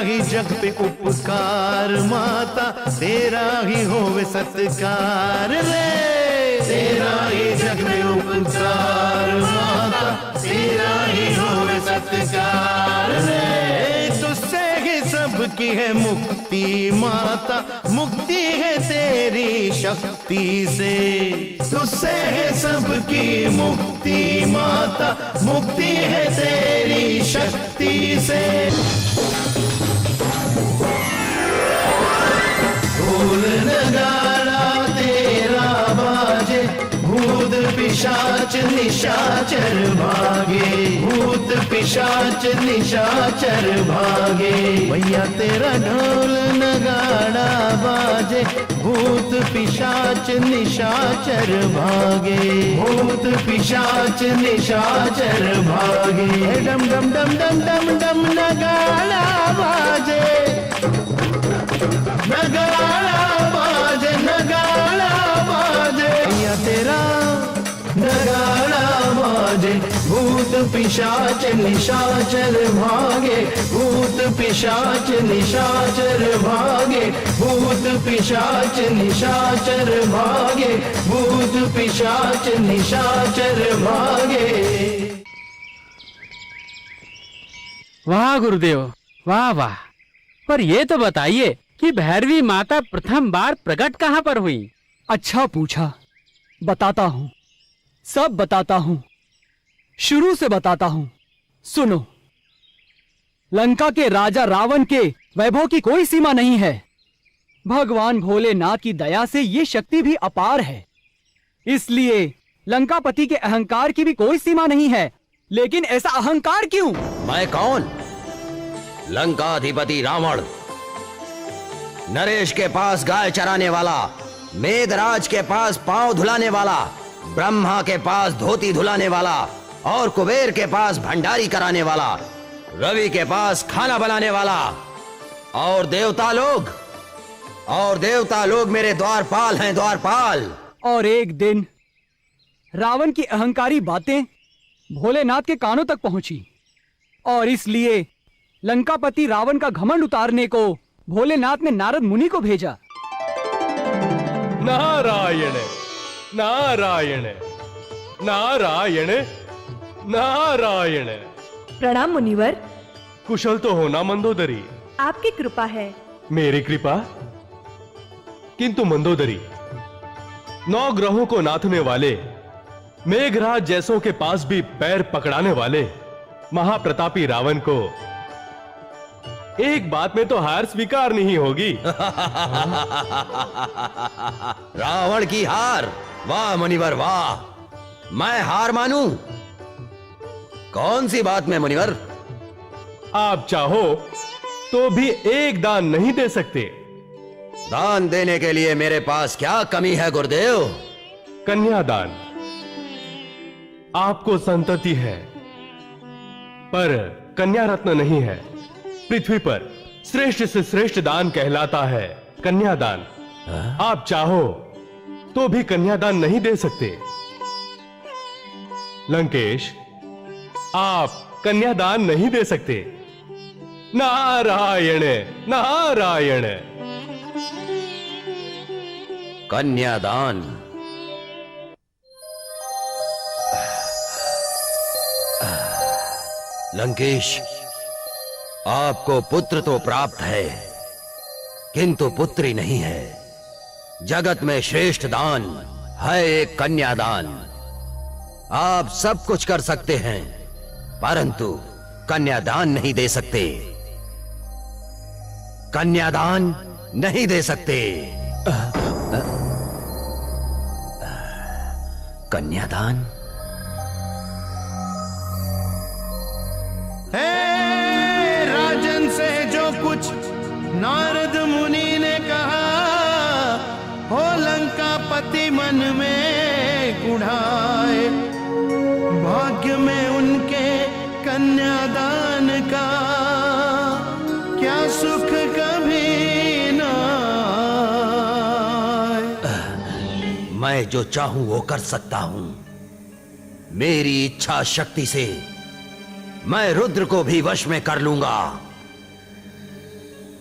ही जग पे उपकार माता, तेरा ही होवे सत्कार रे। तेरा ही जग पे उपकार माता, तेरा ही होवे सत्कार रे। तुझसे ही सबकी है मुक्ति माता, मुक्ति है तेरी शक्ति से। तुझसे है सबकी मुक्ति माता, मुक्ति है तेरी शक्ति से। ढोल नगाड़ा तेरा बाजे, भूत पिशाच निशाचर भागे, भूत पिशाच निशाचर भागे। भैया तेरा ढोल नगाड़ा बाजे, भूत पिशाच निशाचर भागे, भूत पिशाच निशाचर भागे। डम डम डम डम डम डम नगाड़ा बाजे, नगाड़ा बाजे, नगाड़ा बाजे। भैया तेरा नगाड़ा बाजे, भूत पिशाच निशाचर भागे, भूत पिशाच निशाचर भागे, भूत पिशाच निशाचर भागे, भूत पिशाच निशाचर भागे। वाह गुरुदेव, वाह वाह। पर ये तो बताइए कि भैरवी माता प्रथम बार प्रकट कहाँ पर हुई? अच्छा पूछा, बताता हूँ, सब बताता हूँ, शुरू से बताता हूँ। सुनो, लंका के राजा रावण के वैभव की कोई सीमा नहीं है। भगवान भोलेनाथ की दया से ये शक्ति भी अपार है, इसलिए लंकापति के अहंकार की भी कोई सीमा नहीं है। लेकिन ऐसा अहंकार क्यों? मैं कौन? लंकाधिपति रावण, नरेश के पास गाय चराने वाला, मेघराज के पास पांव धुलाने वाला, ब्रह्मा के पास धोती धुलाने वाला, और कुबेर के पास भंडारी कराने वाला, रवि के पास खाना बनाने वाला, और देवता लोग मेरे द्वारपाल हैं, द्वारपाल। और एक दिन रावण की अहंकारी बातें भोलेनाथ के कानों तक पहुंची, और इसलिए लंकापति रावण का घमंड उतारने को भोलेनाथ ने नारद मुनि को भेजा। नारायण नारायण नारायण नारायण। प्रणाम मुनिवर। कुशल तो होना मंदोदरी? आपकी कृपा है। मेरी कृपा? किंतु मंदोदरी, 9 ग्रहों को नाथने वाले, मेघराज जैसों के पास भी पैर पकड़ाने वाले महाप्रतापी रावण को एक बात में तो हार स्वीकार नहीं होगी। रावण की हार? वाह मुनिवर वाह, मैं हार मानूं? कौन सी बात में मुनिवर? आप चाहो तो भी एक दान नहीं दे सकते। दान देने के लिए मेरे पास क्या कमी है गुरुदेव? कन्यादान। आपको संतति है, पर कन्या रत्न नहीं है। पृथ्वी पर श्रेष्ठ से श्रेष्ठ दान कहलाता है कन्यादान। आप चाहो तो भी कन्यादान नहीं दे सकते। लंकेश, आप कन्यादान नहीं दे सकते। नारायण नारायण। कन्यादान? लंकेश, आपको पुत्र तो प्राप्त है, किंतु पुत्री नहीं है। जगत में श्रेष्ठ दान है एक कन्यादान। आप सब कुछ कर सकते हैं, परंतु कन्यादान नहीं दे सकते। कन्यादान नहीं दे सकते। कन्यादान? राजन से जो कुछ नारद मुनि ने कहा, हो लंकापति मन में कुढ़ाए। भाग्य में उनके कन्यादान का क्या सुख कभी ना आए। मैं जो चाहूं वो कर सकता हूं। मेरी इच्छा शक्ति से मैं रुद्र को भी वश में कर लूंगा।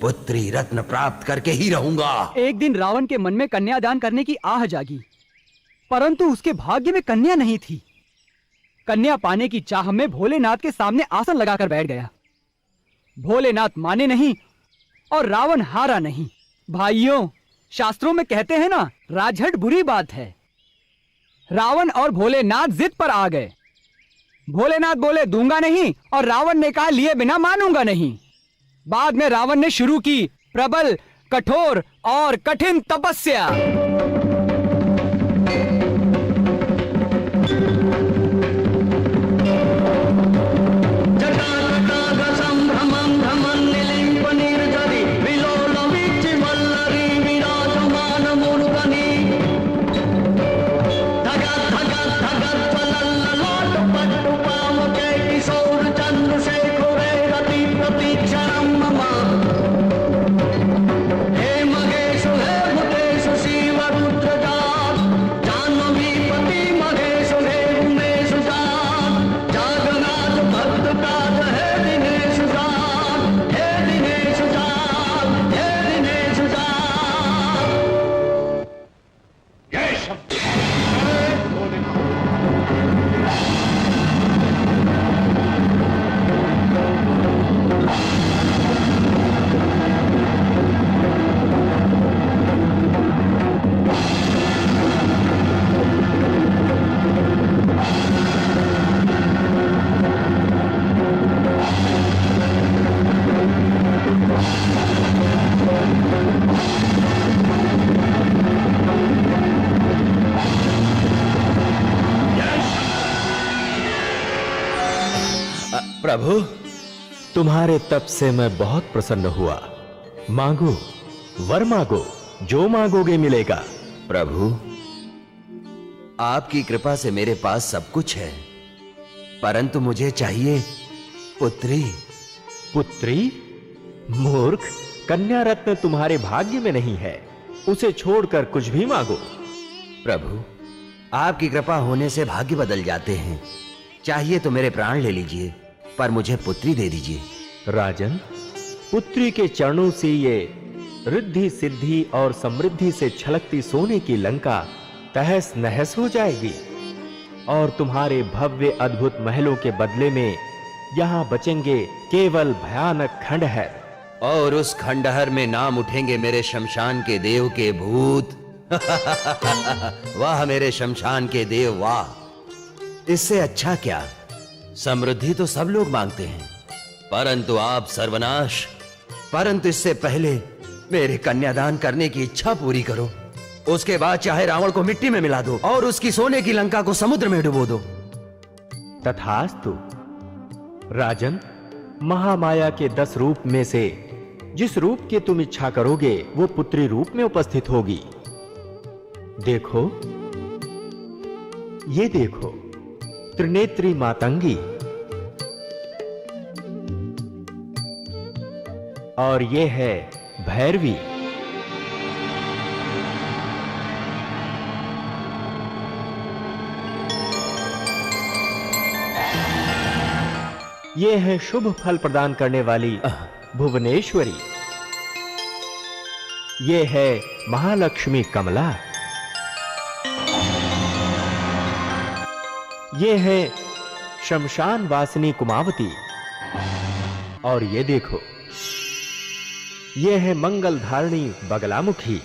पुत्री रत्न प्राप्त करके ही रहूंगा। एक दिन रावण के मन में कन्यादान करने की आह जागी, परंतु उसके भाग्य में कन्या नहीं थी। कन्या पाने की चाह में भोलेनाथ के सामने आसन लगाकर बैठ गया। भोलेनाथ माने नहीं और रावण हारा नहीं। भाइयों, शास्त्रों में कहते हैं ना, राजहट बुरी बात है। रावण और भोलेनाथ जिद पर आ गए। भोलेनाथ बोले दूंगा नहीं और रावण ने कहा लिए बिना मानूंगा नहीं। बाद में रावण ने शुरू की प्रबल, कठोर और कठिन तपस्या। प्रभु, तुम्हारे तप से मैं बहुत प्रसन्न हुआ। मांगो, वर मांगो, जो मांगोगे मिलेगा। प्रभु, आपकी कृपा से मेरे पास सब कुछ है, परंतु मुझे चाहिए पुत्री। पुत्री? मूर्ख, कन्या रत्न तुम्हारे भाग्य में नहीं है, उसे छोड़कर कुछ भी मांगो। प्रभु, आपकी कृपा होने से भाग्य बदल जाते हैं। चाहिए तो मेरे प्राण ले लीजिए, पर मुझे पुत्री दे दीजिए। राजन, पुत्री के चरणों से ये रिद्धि सिद्धि और समृद्धि से छलकती सोने की लंका तहस नहस हो जाएगी और तुम्हारे भव्य अद्भुत महलों के बदले में यहां बचेंगे केवल भयानक खंडहर। और उस खंडहर में नाम उठेंगे मेरे शमशान के देव के भूत। वाह मेरे शमशान के देव, वाह। इससे अच्छा क्या, समृद्धि तो सब लोग मांगते हैं, परंतु आप सर्वनाश। परंतु इससे पहले मेरे कन्यादान करने की इच्छा पूरी करो। उसके बाद चाहे रावण को मिट्टी में मिला दो और उसकी सोने की लंका को समुद्र में डुबो दो। तथास्तु। राजन, महामाया के 10 रूप में से जिस रूप की तुम इच्छा करोगे वो पुत्री रूप में उपस्थित होगी। देखो, ये देखो, त्रिनेत्री मातंगी, और ये है भैरवी। ये है शुभ फल प्रदान करने वाली भुवनेश्वरी। ये है महालक्ष्मी कमला। ये है शमशान वासिनी कुमावती। और ये देखो, ये है मंगल धारणी बगलामुखी।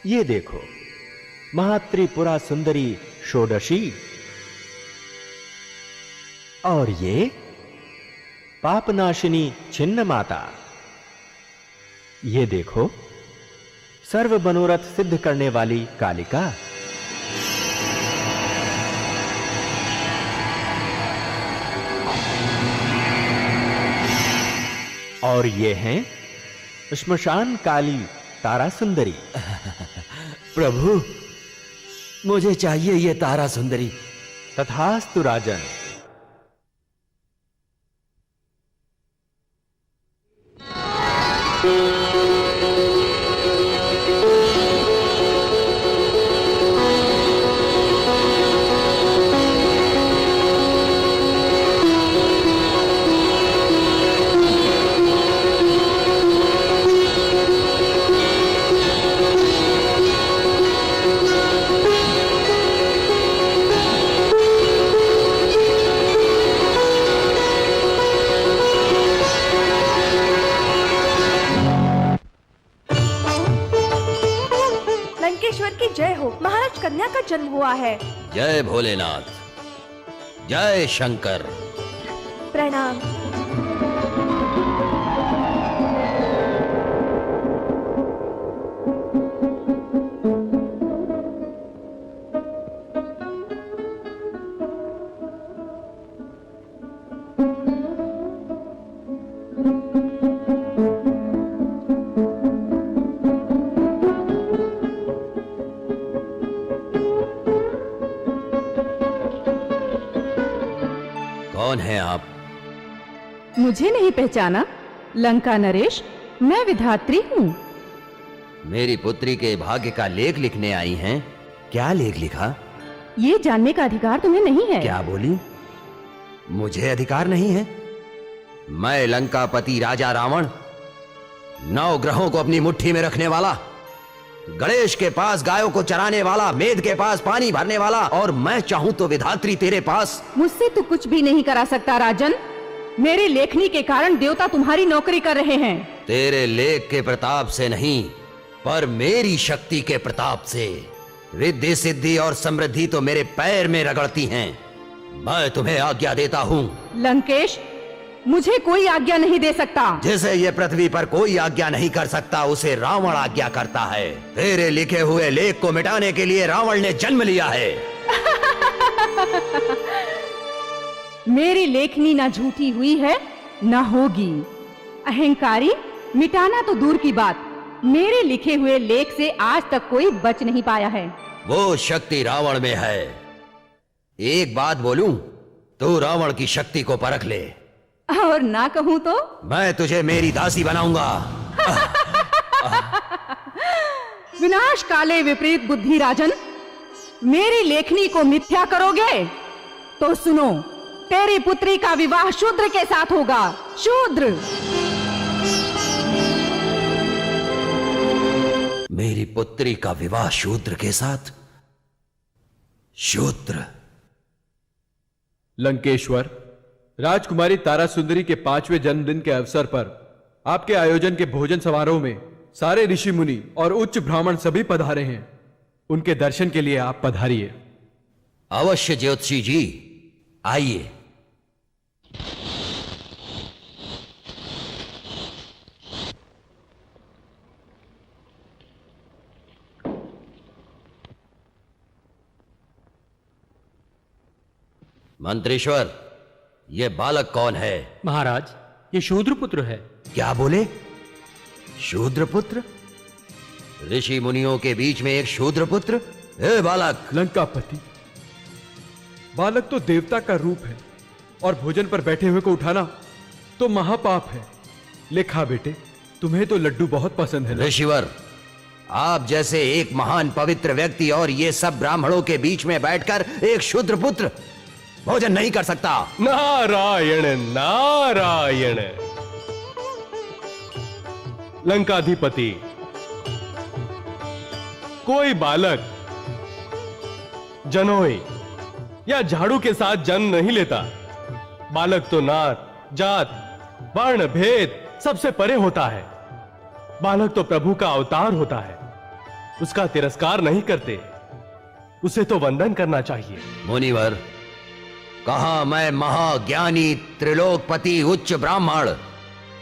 ये देखो, महात्रिपुरा सुंदरी षोडशी। और ये पापनाशिनी छिन्न माता। ये देखो, सर्व मनोरथ सिद्ध करने वाली कालिका। और ये हैं श्मशान काली तारा सुंदरी। प्रभु, मुझे चाहिए ये तारा सुंदरी। तथास्तु राजन। जन्म हुआ है। जय भोलेनाथ, जय शंकर। प्रणाम। कौन हैं आप? मुझे नहीं पहचाना? लंका नरेश, मैं विधात्री हूँ। मेरी पुत्री के भाग्य का लेख लिखने आई हैं? क्या लेख लिखा? ये जानने का अधिकार तुम्हें नहीं है। क्या बोली? मुझे अधिकार नहीं है? मैं लंकापति राजा रावण, 9 ग्रहों को अपनी मुट्ठी में रखने वाला, गणेश के पास गायों को चराने वाला, मेध के पास पानी भरने वाला, और मैं चाहूं तो विधात्री तेरे पास। मुझसे तू कुछ भी नहीं करा सकता राजन। मेरी लेखनी के कारण देवता तुम्हारी नौकरी कर रहे हैं। तेरे लेख के प्रताप से नहीं, पर मेरी शक्ति के प्रताप से। रिद्धि सिद्धि और समृद्धि तो मेरे पैर में रगड़ती हैं। मैं तुम्हें आज्ञा देता हूँ। लंकेश, मुझे कोई आज्ञा नहीं दे सकता। जिसे ये पृथ्वी पर कोई आज्ञा नहीं कर सकता, उसे रावण आज्ञा करता है। तेरे लिखे हुए लेख को मिटाने के लिए रावण ने जन्म लिया है। मेरी लेखनी ना झूठी हुई है ना होगी। अहंकारी, मिटाना तो दूर की बात, मेरे लिखे हुए लेख से आज तक कोई बच नहीं पाया है। वो शक्ति रावण में है। एक बात बोलूं, तू रावण की शक्ति को परख ले। और ना कहूं तो? मैं तुझे मेरी दासी बनाऊंगा। विनाश काले विपरीत बुद्धि राजन, मेरी लेखनी को मिथ्या करोगे तो सुनो, तेरी पुत्री का विवाह शूद्र के साथ होगा। शूद्र। मेरी पुत्री का विवाह शूद्र के साथ? शूद्र? लंकेश्वर, राजकुमारी तारा सुंदरी के 5वें जन्मदिन के अवसर पर आपके आयोजन के भोजन समारोह में सारे ऋषि मुनि और उच्च ब्राह्मण सभी पधारे हैं। उनके दर्शन के लिए आप पधारिए। अवश्य ज्योतिषी जी, आइए। मंत्रीश्वर, ये बालक कौन है? महाराज, ये शूद्र पुत्र है। क्या बोले? शूद्र पुत्र? ऋषि मुनियों के बीच में एक शूद्र पुत्र? हे बालक! लंकापति, बालक तो देवता का रूप है और भोजन पर बैठे हुए को उठाना तो महापाप है। ले खा बेटे, तुम्हें तो लड्डू बहुत पसंद है ना? ऋषिवर, आप जैसे एक महान पवित्र व्यक्ति और ये सब ब्राह्मणों के बीच में बैठकर एक शूद्र पुत्र भोजन नहीं कर सकता। नारायण नारायण। लंकाधिपति, कोई बालक जनोई या झाड़ू के साथ जन्म नहीं लेता। बालक तो नात, जात, वर्ण, भेद सबसे परे होता है। बालक तो प्रभु का अवतार होता है। उसका तिरस्कार नहीं करते, उसे तो वंदन करना चाहिए। मुनिवर, कहां मैं महाज्ञानी त्रिलोकपति उच्च ब्राह्मण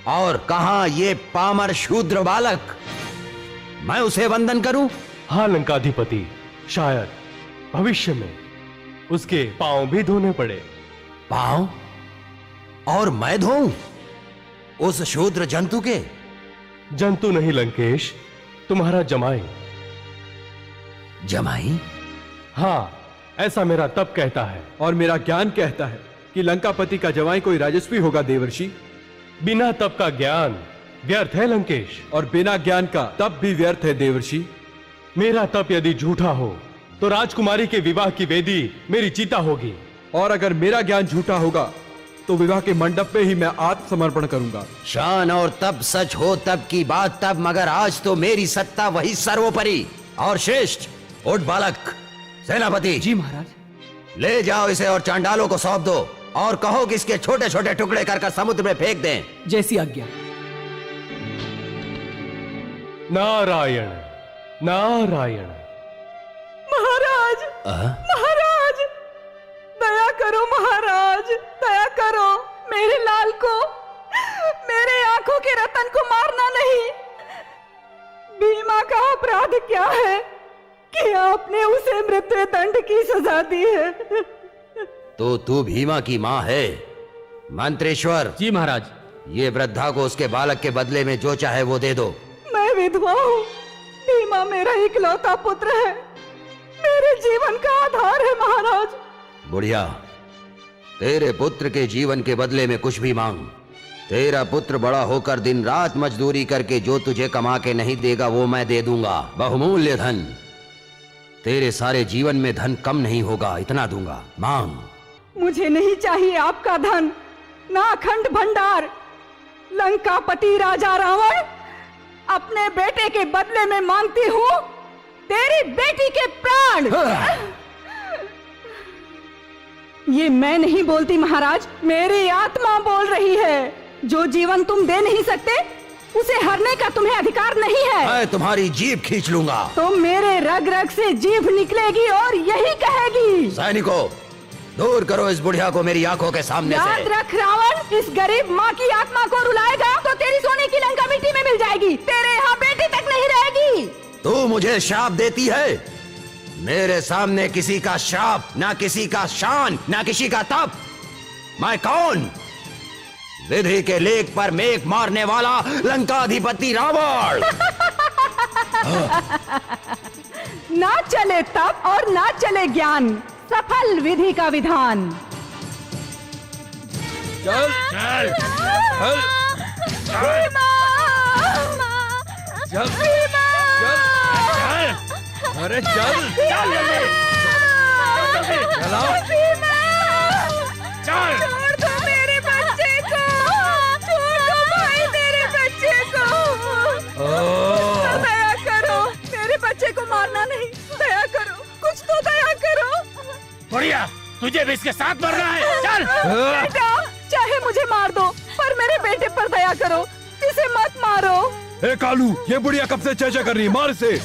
और कहां ये पामर शूद्र बालक? मैं उसे वंदन करूं? हाँ लंकाधिपति, शायद भविष्य में उसके पांव भी धोने पड़े। पांव? और मैं धोऊं उस शूद्र जंतु के? जंतु नहीं लंकेश, तुम्हारा जमाई। जमाई? हाँ, ऐसा मेरा तप कहता है और मेरा ज्ञान कहता है कि लंकापति का जवाई कोई राजस्वी होगा देवर्षि। बिना तप का ज्ञान व्यर्थ है लंकेश, और बिना ज्ञान का तप भी व्यर्थ है देवर्षि। मेरा तप यदि झूठा हो तो राजकुमारी के विवाह की वेदी मेरी चिता होगी, और अगर मेरा ज्ञान झूठा होगा तो विवाह के मंडप पे ही मैं आत्मसमर्पण करूंगा। शान और तब सच हो तब की बात तब, मगर आज तो मेरी सत्ता वही सर्वोपरि और श्रेष्ठ। उठ बालक। सेनापति जी महाराज। ले जाओ इसे और चांडालों को सौंप दो और कहो कि इसके छोटे छोटे टुकड़े कर समुद्र में फेंक दें। जैसी आज्ञा। नारायण नारायण। महाराज, महाराज, दया करो महाराज, दया करो। मेरे लाल को, मेरे आंखों के रतन को मारना नहीं। भीमा का अपराध क्या है कि आपने उसे मृत्यु दंड की सजा दी है? तो तू भीमा की माँ है? मंत्रेश्वर, जी महाराज। ये वृद्धा को उसके बालक के बदले में जो चाहे वो दे दो। मैं विधवा हूँ, भीमा मेरा इकलौता पुत्र है, मेरे जीवन का आधार है महाराज। बुढ़िया, तेरे पुत्र के जीवन के बदले में कुछ भी मांग। तेरा पुत्र बड़ा होकर दिन रात मजदूरी करके जो तुझे कमा के नहीं देगा वो मैं दे दूंगा, बहुमूल्य धन। तेरे सारे जीवन में धन कम नहीं होगा, इतना दूंगा, मांग। मुझे नहीं चाहिए आपका धन, ना अखंड भंडार। लंकापति राजा रावण, अपने बेटे के बदले में मांगती हूँ तेरी बेटी के प्राण। ये मैं नहीं बोलती महाराज, मेरी आत्मा बोल रही है। जो जीवन तुम दे नहीं सकते उसे हरने का तुम्हें अधिकार नहीं है। मैं तुम्हारी जीभ खींच लूंगा। तो मेरे रग रग से जीभ निकलेगी और यही कहेगी। सैनिकों, दूर करो इस बुढ़िया को मेरी आंखों के सामने से। याद रख रावण, इस गरीब माँ की आत्मा को रुलाएगा तो तेरी सोने की लंका मिट्टी में मिल जाएगी, तेरे यहाँ बेटी तक नहीं रहेगी। तू मुझे श्राप देती है? मेरे सामने किसी का श्राप, ना किसी का शान, ना किसी का तप। मैं कौन? विधि के लेख पर मेघ मारने वाला लंकाधिपति रावण। ना चले तप और ना चले ज्ञान, सफल विधि का विधान। चल चल चल चल चल, अरे चल चल चलो, चल। छोड़ दो मेरे बच्चे को, छोड़ दो भाई मेरे बच्चे को। तो दया करो, मेरे बच्चे को मारना नहीं, दया करो, कुछ तो दया करो। बढ़िया, तुझे भी इसके साथ मरना है, चल। बेटा, चाहे मुझे मार दो पर मेरे बेटे पर दया करो, इसे मत मारो। ए कालू, ये बुढ़िया कब से चर्चा कर रही है, मार से।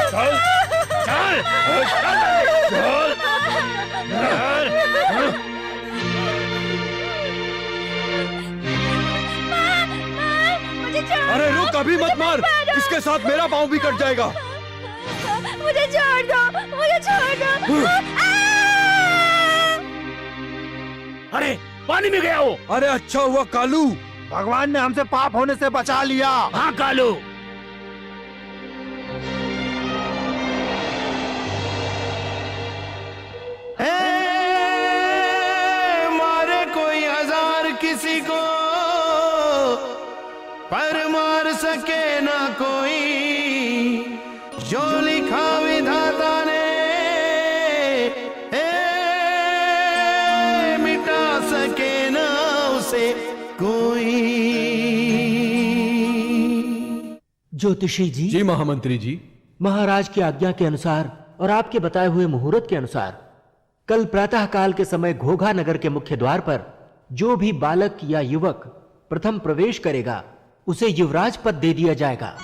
चल चल चल चल। अरे रुक, अभी मत मार, इसके साथ मेरा पाँव भी कट जाएगा। मुझे छोड़ दो, मुझे छोड़ दो। अरे पानी में गया वो। अरे अच्छा हुआ कालू, भगवान ने हमसे पाप होने से बचा लिया। हाँ कालू, मारे कोई हजार किसी को, पर मार सके ना कोई, जो लिखा विधाता ने मिटा सके ना उसे कोई। ज्योतिषी जी। जी महामंत्री जी। महाराज की आज्ञा के अनुसार और आपके बताए हुए मुहूर्त के अनुसार कल प्रातः काल के समय घोघा नगर के मुख्य द्वार पर जो भी बालक या युवक प्रथम प्रवेश करेगा उसे युवराज पद दे दिया जाएगा।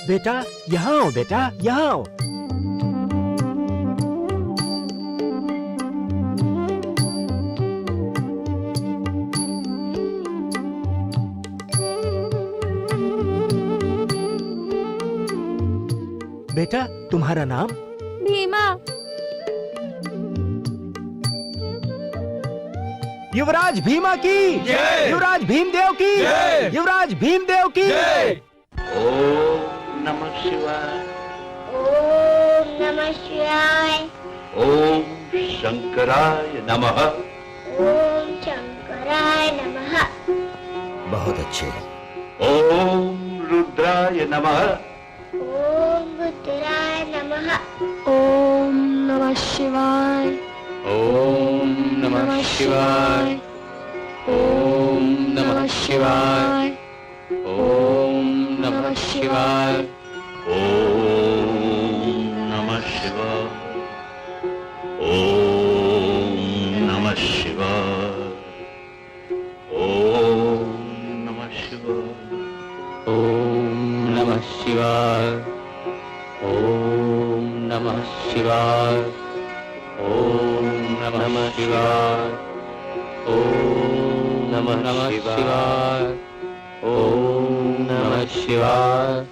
बेटा यहाँ आओ, बेटा यहाँ आओ। बेटा तुम्हारा नाम? भीमा। युवराज भीमा की जय। युवराज भीमदेव की जय। युवराज भीमदेव की जय। ओम नमः शिवाय। ओम शंकराय नमः। ओम शंकराय नमः। बहुत अच्छे। ओम रुद्राय नमः। ओम रुद्राय नमः। ओम नमः शिवाय। ओम नमः शिवाय। ओम नमः शिवाय। शिवाय। ओम नमः शिवाय। ओम नमः शिवाय। ओम नमः शिवाय। ओम नमः शिवाय। ओम नमः शिवाय। ओम नमः शिवाय। ओम नमः शिवाय। ओम नमः शिवाय।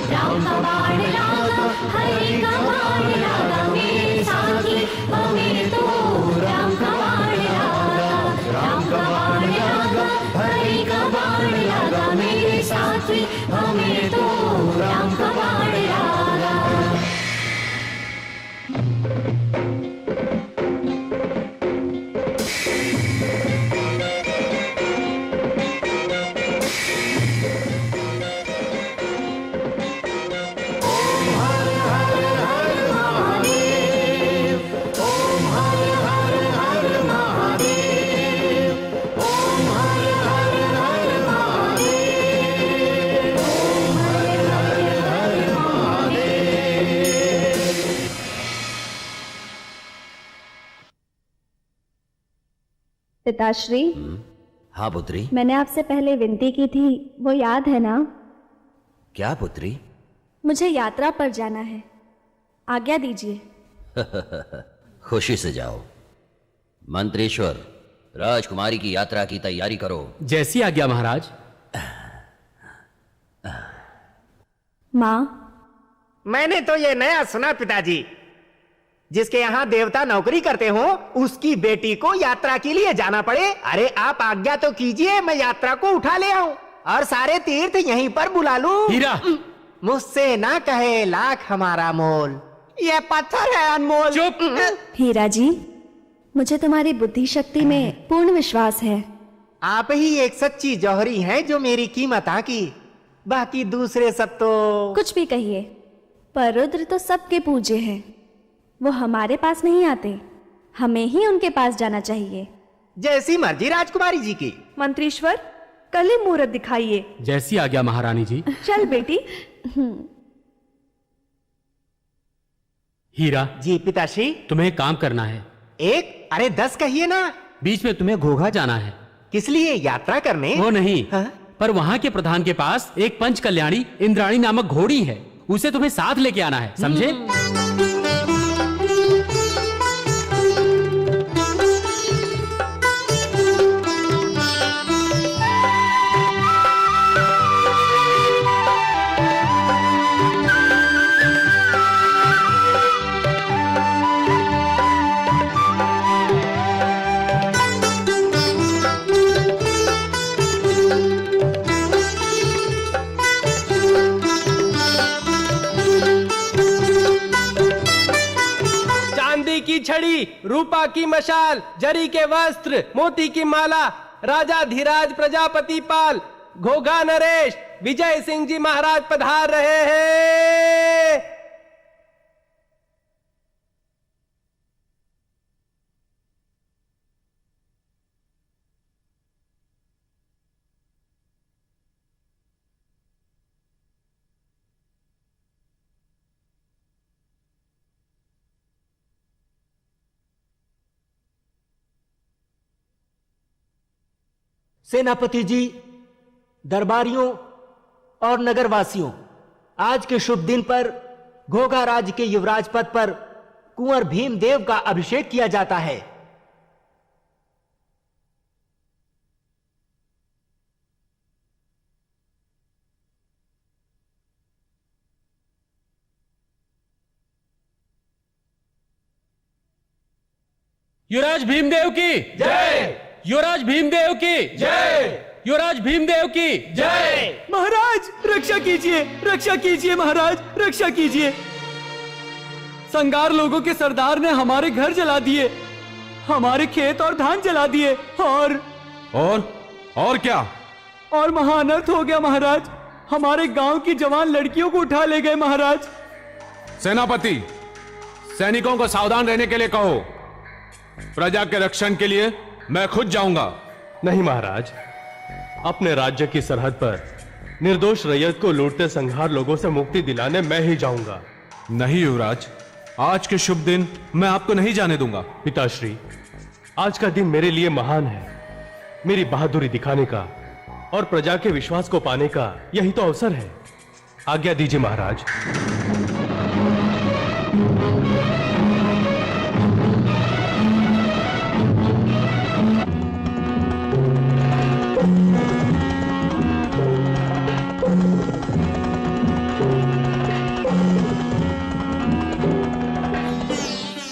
राम का बाण लागा, हरि का बाण लागा, मेरे साथी हमें तो राम का बाण लागा। राम का बाण लागा, हरि का बाण लागा, मेरे साथी हमें तो राम का बाण लागा। पिताश्री, हाँ पुत्री। मैंने आपसे पहले विनती की थी, वो याद है ना? क्या पुत्री? मुझे यात्रा पर जाना है, आज्ञा दीजिए। खुशी से जाओ। मंत्रीश्वर, राजकुमारी की यात्रा की तैयारी करो। जैसी आज्ञा महाराज। माँ, मैंने तो ये नया सुना पिताजी, जिसके यहाँ देवता नौकरी करते हो उसकी बेटी को यात्रा के लिए जाना पड़े। अरे आप आज्ञा तो कीजिए, मैं यात्रा को उठा ले आऊं और सारे तीर्थ यहीं पर बुला लूं। हीरा, मुझसे ना कहे लाख हमारा मोल, ये पत्थर है अनमोल। चुप। हीरा जी, मुझे तुम्हारी बुद्धि शक्ति में पूर्ण विश्वास है। आप ही एक सच्ची जौहरी हैं जो मेरी कीमत आकी, बाकी दूसरे सब तो कुछ भी कहिए, पर रुद्र तो सबके पूज्य है। वो हमारे पास नहीं आते, हमें ही उनके पास जाना चाहिए। जैसी मर्जी राजकुमारी जी की। मंत्रीश्वर, कल ही मुहूर्त दिखाइए। जैसी आज्ञा महारानी जी। चल बेटी। हीरा जी पिताश्री। तुम्हें एक काम करना है। एक? अरे 10 कहिए ना। बीच में तुम्हें घोघा जाना है। किस लिए? यात्रा करने? वो नहीं, हाँ? पर वहाँ के प्रधान के पास एक पंच कल्याणी इंद्राणी नामक घोड़ी है, उसे तुम्हें साथ लेके आना है, समझे? की छड़ी, रूपा की मशाल, जरी के वस्त्र, मोती की माला, राजा धीराज प्रजापति पाल, घोघा नरेश, विजय सिंह जी महाराज पधार रहे हैं। सेनापति जी, दरबारियों और नगरवासियों, आज के शुभ दिन पर घोघा राज्य के युवराज पद पर कुंवर भीमदेव का अभिषेक किया जाता है। युवराज भीमदेव की जय। युवराज भीमदेव की जय। युवराज भीमदेव की जय। महाराज रक्षा कीजिए, रक्षा कीजिए महाराज, रक्षा कीजिए। संगार लोगों के सरदार ने हमारे घर जला दिए, हमारे खेत और धान जला दिए और क्या? और महाअनर्थ हो गया महाराज। हमारे गांव की जवान लड़कियों को उठा ले गए महाराज। सेनापति, सैनिकों को सावधान रहने के लिए कहो। प्रजा के रक्षण के लिए मैं खुद जाऊंगा। नहीं महाराज, अपने राज्य की सरहद पर निर्दोष रैयत को लूटते संघार लोगों से मुक्ति दिलाने मैं ही जाऊंगा। नहीं युवराज, आज के शुभ दिन मैं आपको नहीं जाने दूंगा। पिताश्री, आज का दिन मेरे लिए महान है। मेरी बहादुरी दिखाने का और प्रजा के विश्वास को पाने का यही तो अवसर है। आज्ञा दीजिए महाराज।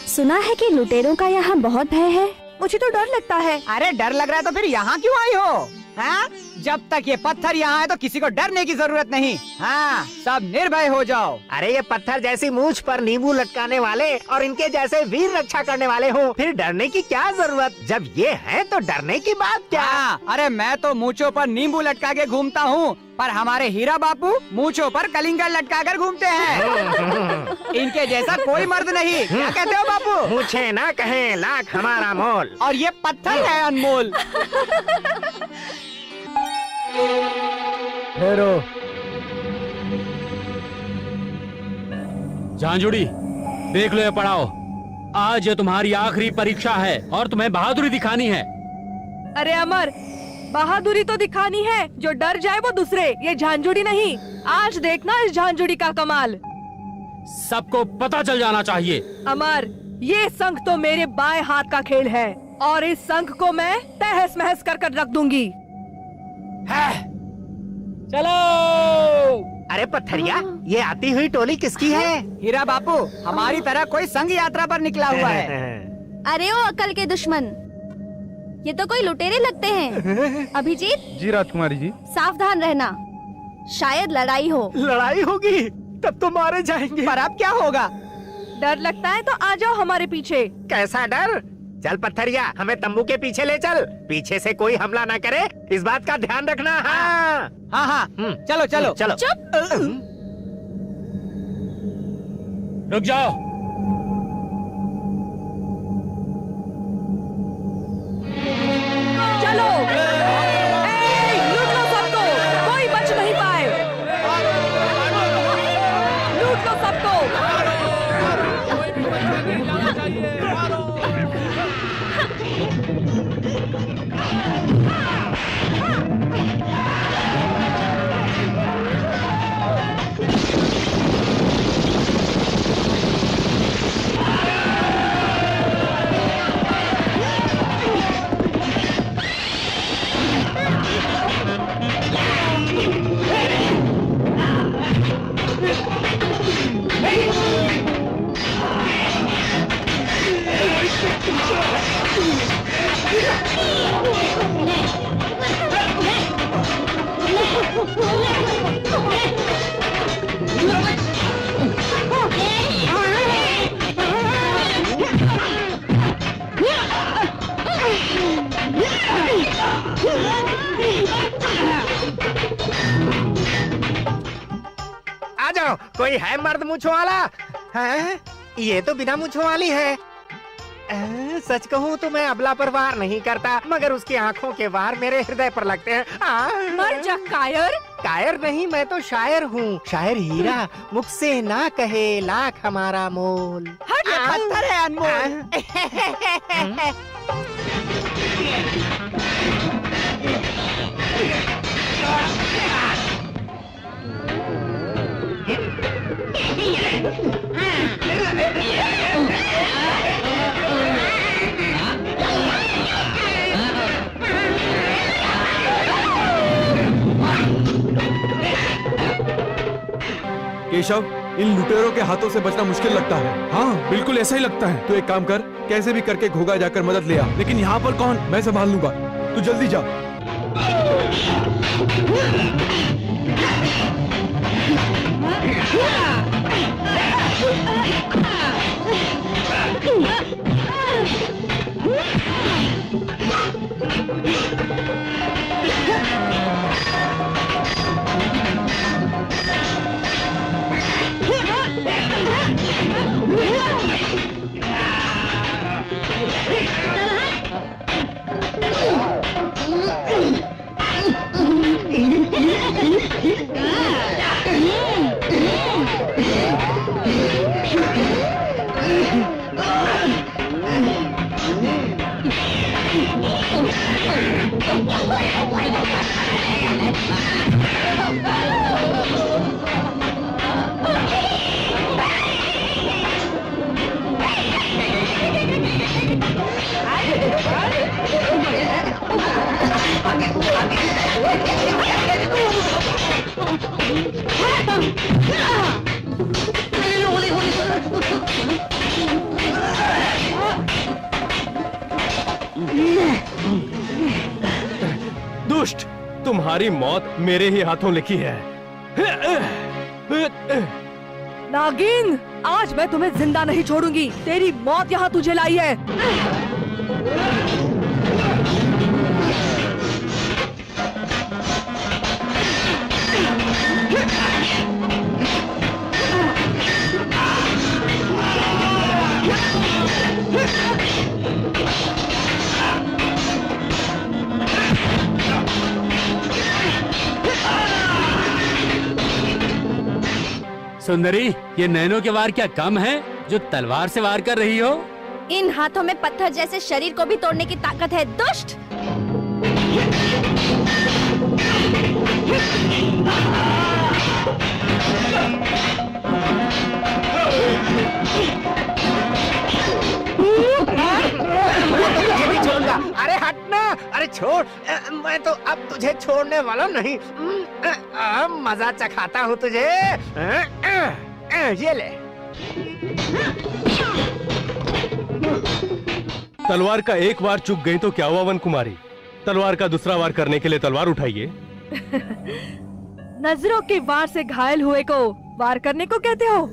सुना है कि लुटेरों का यहाँ बहुत भय है। मुझे तो डर लगता है। अरे डर लग रहा है तो फिर यहाँ क्यों आई हो? हाँ? जब तक ये पत्थर यहाँ है तो किसी को डरने की जरूरत नहीं। हाँ, सब निर्भय हो जाओ। अरे ये पत्थर जैसी मूंछ पर नींबू लटकाने वाले और इनके जैसे वीर रक्षा करने वाले हो, फिर डरने की क्या जरूरत? जब ये है तो डरने की बात क्या? हाँ, अरे मैं तो मूंछों पर नींबू लटका के घूमता हूँ, पर हमारे हीरा बापू मूंछों पर कलिंगर लटका कर घूमते हैं। इनके जैसा कोई मर्द नहीं। क्या कहते हो बापू? मुझे ना कहें लाख हमारा मोल। और ये पत्थर है अनमोल। ठहरो। झांझुड़ी, देख लो ये पढ़ाओ। आज ये तुम्हारी आखिरी परीक्षा है और तुम्हें बहादुरी दिखानी है। अरे अमर, बहादुरी तो दिखानी है, जो डर जाए वो दूसरे, ये झांझुड़ी नहीं। आज देखना इस झांझुड़ी का कमाल। सबको पता चल जाना चाहिए। अमर, ये शंख तो मेरे बाएं हाथ का खेल है और इस शंख को मैं तहस महस कर रख दूंगी। चलो। अरे पत्थरिया, ये आती हुई टोली किसकी है? हीरा बापू, हमारी तरह कोई संघ यात्रा पर निकला हुआ है। अरे ओ अकल के दुश्मन, ये तो कोई लुटेरे लगते हैं। अभिजीत जी राजकुमारी जी। सावधान रहना, शायद लड़ाई हो। लड़ाई होगी तब तो मारे जाएंगे। पर अब क्या होगा? डर लगता है तो आ जाओ हमारे पीछे। कैसा डर? चल पत्थरिया, हमें तंबू के पीछे ले चल। पीछे से कोई हमला ना करे, इस बात का ध्यान रखना। हाँ हाँ हाँ, चलो चलो चलो। चुप। रुक जाओ। चलो। लूट लो सबको, कोई बच नहीं पाए। लूट लो सबको। आ जाओ, कोई है मर्द मूंछों वाला? है? ये तो बिना मूंछों वाली है। सच कहूँ तो मैं अबला पर वार नहीं करता, मगर उसकी आंखों के वार मेरे हृदय पर लगते हैं। मर जा कायर। कायर नहीं, मैं तो शायर हूँ। शायर हीरा मुख से ना कहे लाख हमारा मोल। हट, ये पत्थर है अनमोल। केशव, इन लुटेरों के हाथों से बचना मुश्किल लगता है। हाँ, बिल्कुल ऐसा ही लगता है। तो एक काम कर, कैसे भी करके घोगा जाकर मदद ले आ। लेकिन यहाँ पर कौन? मैं संभाल लूंगा, तू जल्दी जा। दुष्ट, तुम्हारी मौत मेरे ही हाथों लिखी है। नागिन, आज मैं तुम्हें जिंदा नहीं छोड़ूंगी। तेरी मौत यहाँ तुझे लाई है। सुंदरी, ये नैनों के वार क्या कम है जो तलवार से वार कर रही हो? इन हाथों में पत्थर जैसे शरीर को भी तोड़ने की ताकत है, दुष्ट। तुझे भी छोड़ूंगा। अरे हटना, अरे छोड़। मैं तो अब तुझे छोड़ने वाला नहीं। मजा चखाता हूँ तुझे। ये ले। तलवार का एक वार चुक गई तो क्या हुआ वन कुमारी? तलवार का दूसरा वार करने के लिए तलवार उठाइए। नजरों के वार से घायल हुए को वार करने को कहते हो?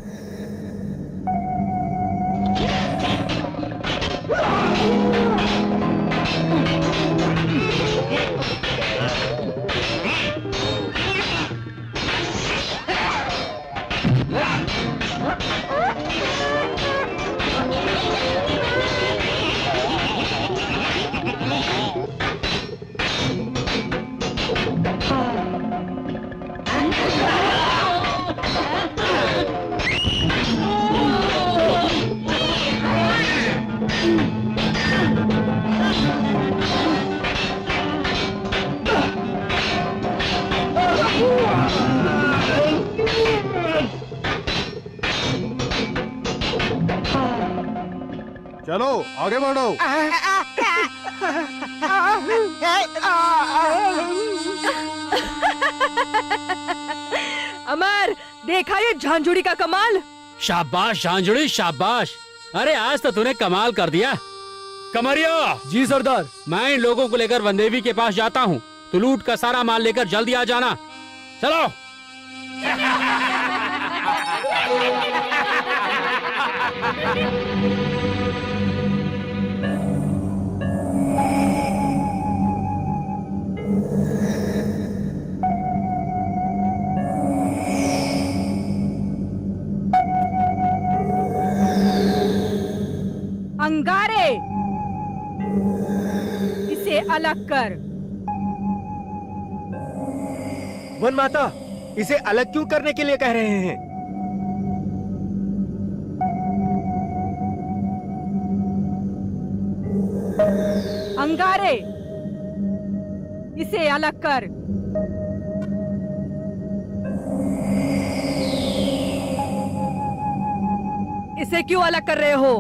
चलो आगे बढ़ो। अमर, देखा ये झांझुड़ी का कमाल? शाबाश झांझुड़ी, शाबाश। अरे आज तो तूने कमाल कर दिया। कमरिया। जी सरदार। मैं इन लोगों को लेकर वनदेवी के पास जाता हूँ। तू लूट का सारा माल लेकर जल्दी आ जाना। चलो। अंगारे, इसे अलग कर। वन माता, इसे अलग क्यों करने के लिए कह रहे हैं? अंगारे, इसे अलग कर। इसे क्यों अलग कर रहे हो?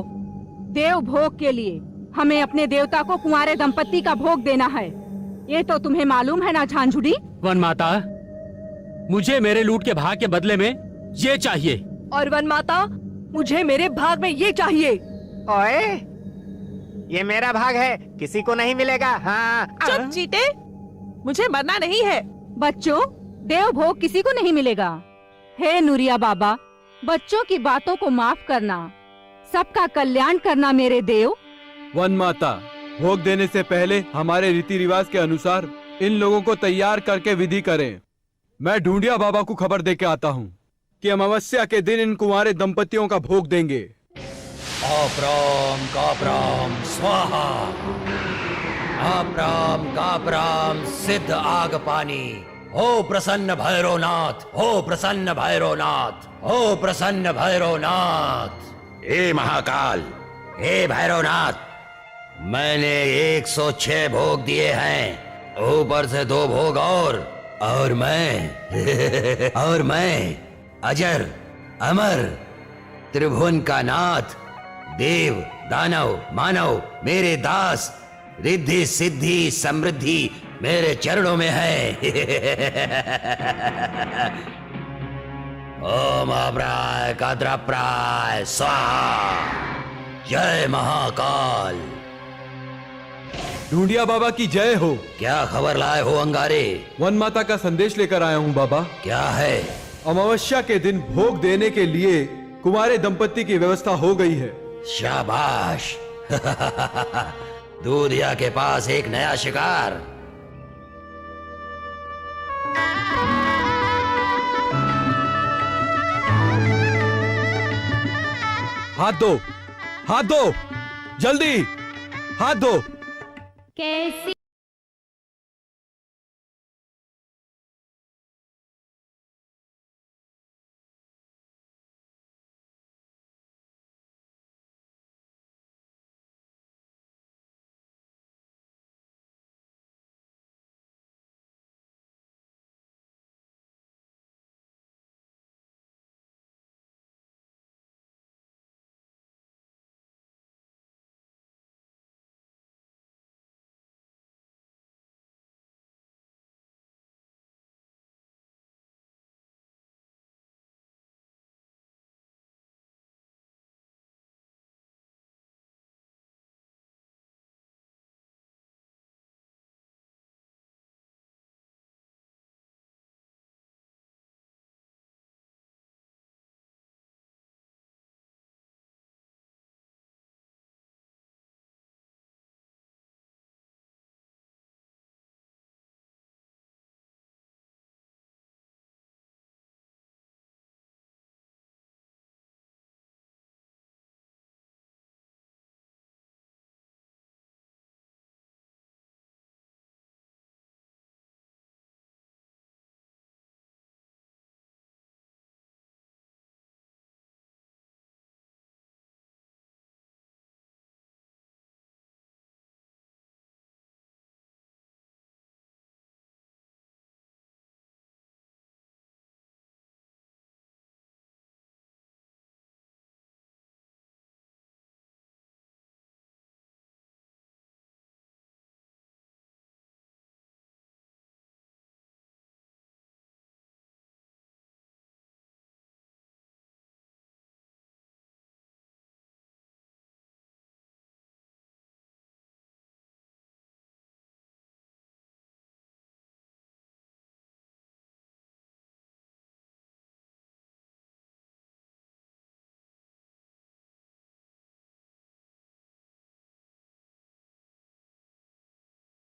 देव भोग के लिए हमें अपने देवता को कुंवारे दंपत्ति का भोग देना है। ये तो तुम्हें मालूम है ना झांझुड़ी? वन माता, मुझे मेरे लूट के भाग के बदले में ये चाहिए। और वन माता, मुझे मेरे भाग में ये चाहिए। ओए, ये मेरा भाग है, किसी को नहीं मिलेगा। हाँ। चुप चीते, मुझे मरना नहीं है। बच्चों, देव भोग किसी को नहीं मिलेगा। हे नुरिया बाबा, बच्चों की बातों को माफ करना, सबका कल्याण करना मेरे देव। वन माता, भोग देने से पहले हमारे रीति रिवाज के अनुसार इन लोगों को तैयार करके विधि करें। मैं ढूंढिया बाबा को खबर देके आता हूँ कि अमावस्या के दिन इन कुंवारे दंपतियों का भोग देंगे। अप्राम काप्राम स्वाहा, अप्राम काप्राम सिद्ध आग पानी। हो प्रसन्न भैरवनाथ, हो प्रसन्न भैरवनाथ, हो प्रसन्न भैरवनाथ। हे महाकाल, हे भैरवनाथ, मैंने 106 भोग दिए हैं, ऊपर से 2 भोग और मैं अजर अमर त्रिभुवन का नाथ, देव दानव मानव मेरे दास, रिद्धि सिद्धि समृद्धि मेरे चरणों में है। ओम अप्राय काद्राप्राय स्वाहा। जय महाकाल। ढूंढिया बाबा की जय हो। क्या खबर लाए हो अंगारे? वन माता का संदेश लेकर आया हूँ बाबा। क्या है? अमावस्या के दिन भोग देने के लिए कुंवारे दंपति की व्यवस्था हो गई है। शाबाश। दूधिया के पास एक नया शिकार। हाथ दो, हाथ दो, जल्दी हाथ दो। कैसी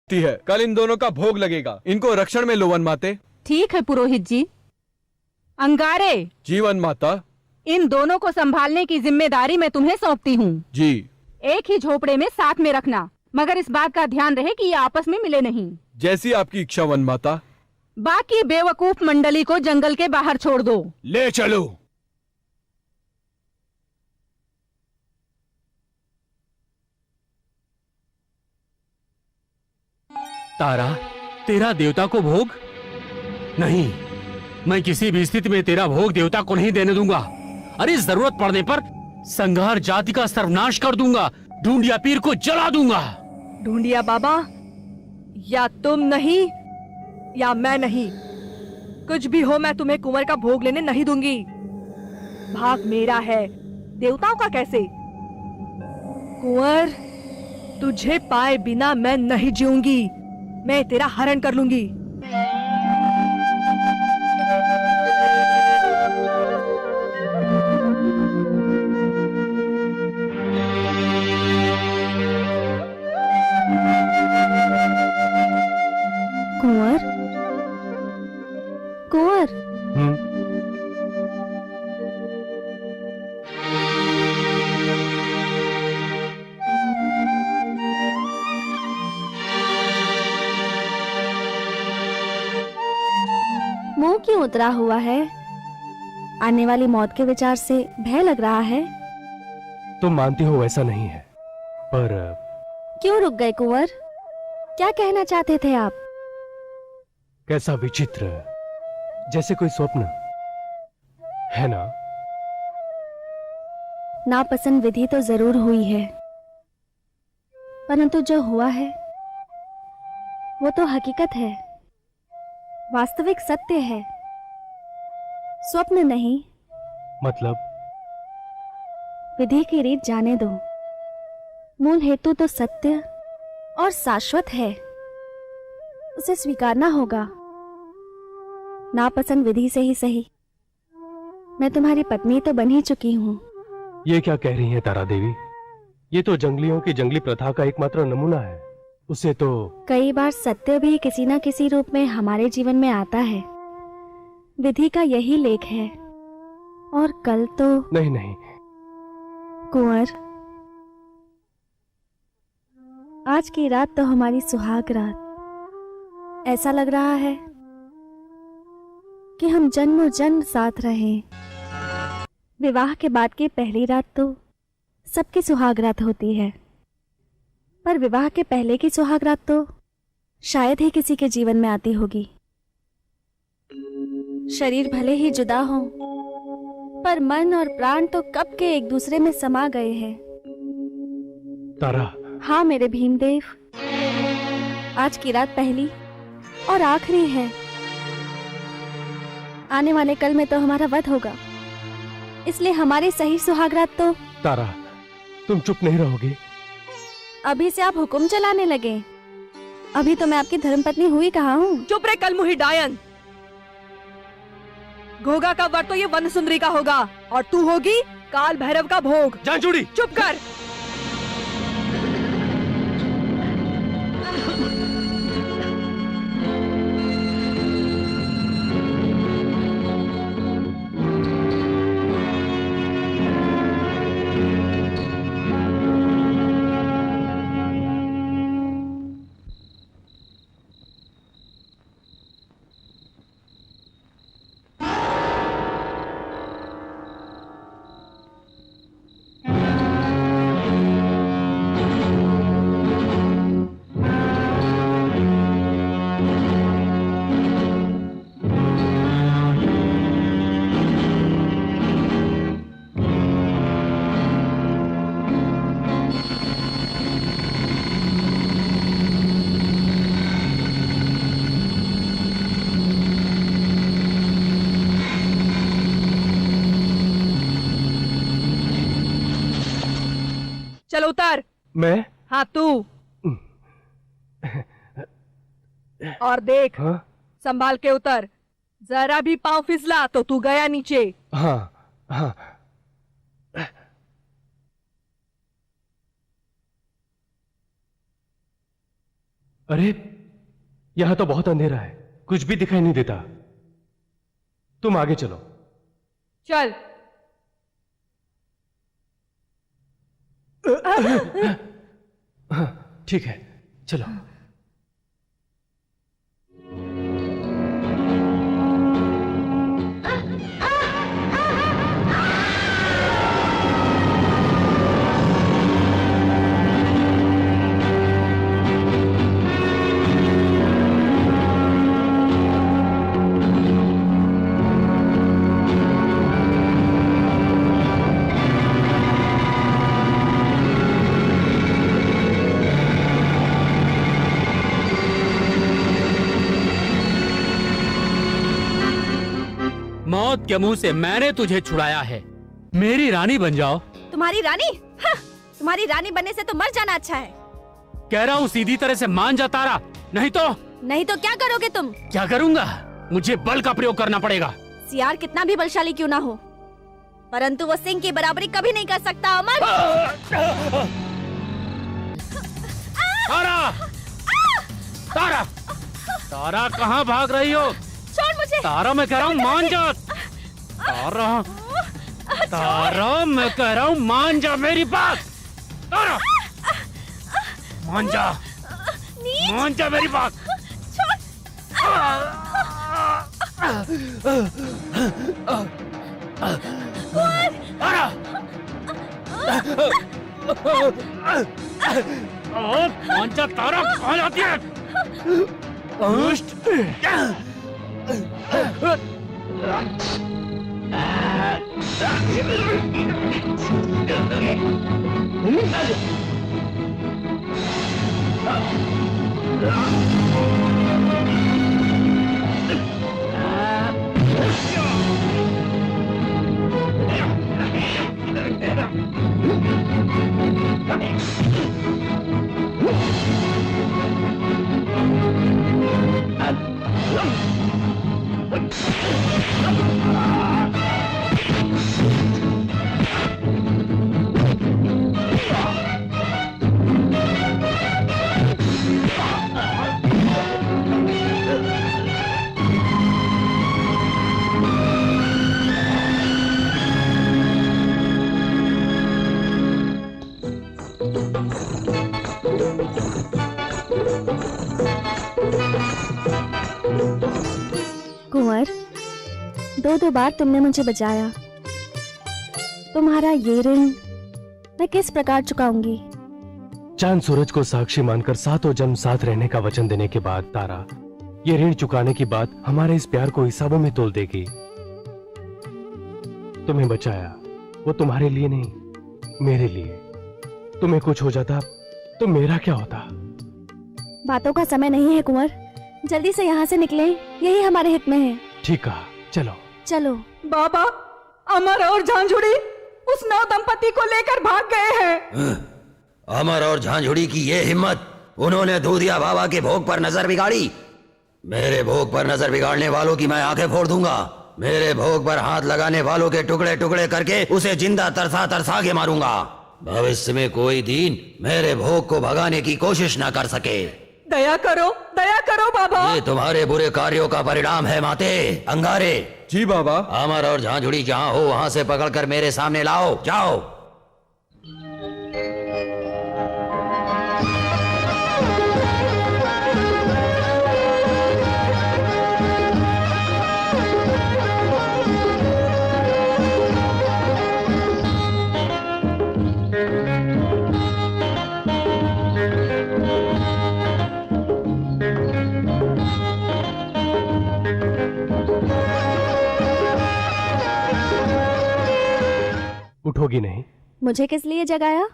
है, कल इन दोनों का भोग लगेगा। इनको रक्षण में लो वन माते। ठीक है पुरोहित जी। अंगारे, जीवन माता, इन दोनों को संभालने की जिम्मेदारी मैं तुम्हें सौंपती हूँ। जी। एक ही झोपड़े में साथ में रखना, मगर इस बात का ध्यान रहे कि ये आपस में मिले नहीं। जैसी आपकी इच्छा वन माता। बाकी बेवकूफ मंडली को जंगल के बाहर छोड़ दो। ले चलो। तारा, तेरा देवता को भोग? नहीं, मैं किसी भी स्थिति में तेरा भोग देवता को नहीं देने दूंगा। अरे जरूरत पड़ने पर संघार जाति का सर्वनाश कर दूंगा, ढूंढिया पीर को जला दूंगा। ढूंढिया बाबा, या तुम नहीं या मैं नहीं, कुछ भी हो मैं तुम्हें कुंवर का भोग लेने नहीं दूंगी। भाग मेरा है, देवताओं का कैसे? कुंवर, तुझे पाए बिना मैं नहीं जीऊंगी। मैं तेरा हरण कर लूंगी। कुंवर, कुंवर, मुंह क्यों उतरा हुआ है? आने वाली मौत के विचार से भय लग रहा है। तुम मानती हो वैसा नहीं है, पर क्यों रुक गए कुंवर? क्या कहना चाहते थे आप? कैसा विचित्र, जैसे कोई स्वप्न है ना? नापसंद विधि तो जरूर हुई है, परंतु जो हुआ है वो तो हकीकत है, वास्तविक सत्य है, स्वप्न नहीं। मतलब? विधि की रीत जाने दो, मूल हेतु तो सत्य और शाश्वत है, उसे स्वीकारना होगा। नापसंद विधि से ही सही, मैं तुम्हारी पत्नी तो बन ही चुकी हूँ। ये क्या कह रही हैं तारा देवी? ये तो जंगलियों की जंगली प्रथा का एकमात्र नमूना है। उसे तो कई बार सत्य भी किसी न किसी रूप में हमारे जीवन में आता है। विधि का यही लेख है। और कल तो नहीं कुंवर, आज की रात तो हमारी सुहाग रात। ऐसा लग रहा है कि हम जन्मों जन्म साथ रहें। विवाह के बाद की पहली रात तो सबकी सुहाग रात होती है, पर विवाह के पहले की सुहाग रात तो शायद ही किसी के जीवन में आती होगी। शरीर भले ही जुदा हो, पर मन और प्राण तो कब के एक दूसरे में समा गए हैं। तारा। हाँ मेरे भीमदेव, आज की रात पहली और आखिरी है। आने वाले कल में तो हमारा वध होगा, इसलिए हमारी सही सुहागरात तो। तारा, तुम चुप नहीं रहोगी? अभी से आप हुक्म चलाने लगे। अभी तो मैं आपकी धर्मपत्नी हुई कहाँ हूँ। चुप रे कलमुही डायन। घोगा का वर तो ये वन सुंदरी का होगा और तू होगी काल भैरव का भोग। जानचूड़ी, चुप कर। चलो उतर। मैं? हाँ तू। और देख, हाँ? संभाल के उतर। जरा भी पांव फिसला तो तू गया नीचे। हाँ हाँ। अरे, यहां तो बहुत अंधेरा है, कुछ भी दिखाई नहीं देता। तुम आगे चलो। चल। हाँ, ठीक है, चलो। मौत के मुंह से मैंने तुझे छुड़ाया है, मेरी रानी बन जाओ। तुम्हारी रानी? हाँ, तुम्हारी रानी बनने से तो मर जाना अच्छा है। कह रहा हूँ सीधी तरह से मान जा तारा, नहीं तो क्या करोगे तुम? क्या करूँगा? मुझे बल का प्रयोग करना पड़ेगा। सियार कितना भी बलशाली क्यों ना हो, परंतु वो सिंह की बराबरी कभी नहीं कर सकता अमर। तारा! तारा! तारा कहाँ भाग रही हो? छोड़ मुझे। तारा मैं कह रहा हूँ मान जा। तारा! तारा मैं कह रहा हूँ मान जा मेरी बात। तारा! मान जा। मान जा मेरी बात। तारा! मान जा तारा, कहाँ जाती है? कुंवर, दो बार तुमने मुझे बचाया। तुम्हारा ये ऋण मैं किस प्रकार चुकाऊंगी? चांद सूरज को साक्षी मानकर सातों जन्म साथ रहने का वचन देने के बाद तारा, ये ऋण चुकाने की बात हमारे इस प्यार को हिसाबों में तोल देगी। तुम्हें बचाया वो तुम्हारे लिए नहीं, मेरे लिए। तुम्हें कुछ हो जाता तो मेरा क्या होता? बातों का समय नहीं है कुंवर, जल्दी से यहाँ से निकलें, यही हमारे हित में है। ठीक कहा, चलो। चलो। बाबा, अमर और झांझुड़ी उस नव दंपति को लेकर भाग गए हैं। अमर और झांझुड़ी की ये हिम्मत! उन्होंने दूधिया बाबा के भोग पर नजर बिगाड़ी। मेरे भोग पर नजर बिगाड़ने वालों की मैं आंखें फोड़ दूंगा। मेरे भोग पर हाथ लगाने वालों के टुकड़े टुकड़े करके उसे जिंदा तरसा तरसा के मारूंगा। भविष्य में कोई दीन मेरे भोग को भगाने की कोशिश न कर सके। दया करो बाबा। ये तुम्हारे बुरे कार्यों का परिणाम है माते अंगारे। जी बाबा। अमर और झांझुड़ी जहाँ हो वहाँ से पकड़कर मेरे सामने लाओ, जाओ। उठोगी नहीं? मुझे किस लिए जगाया?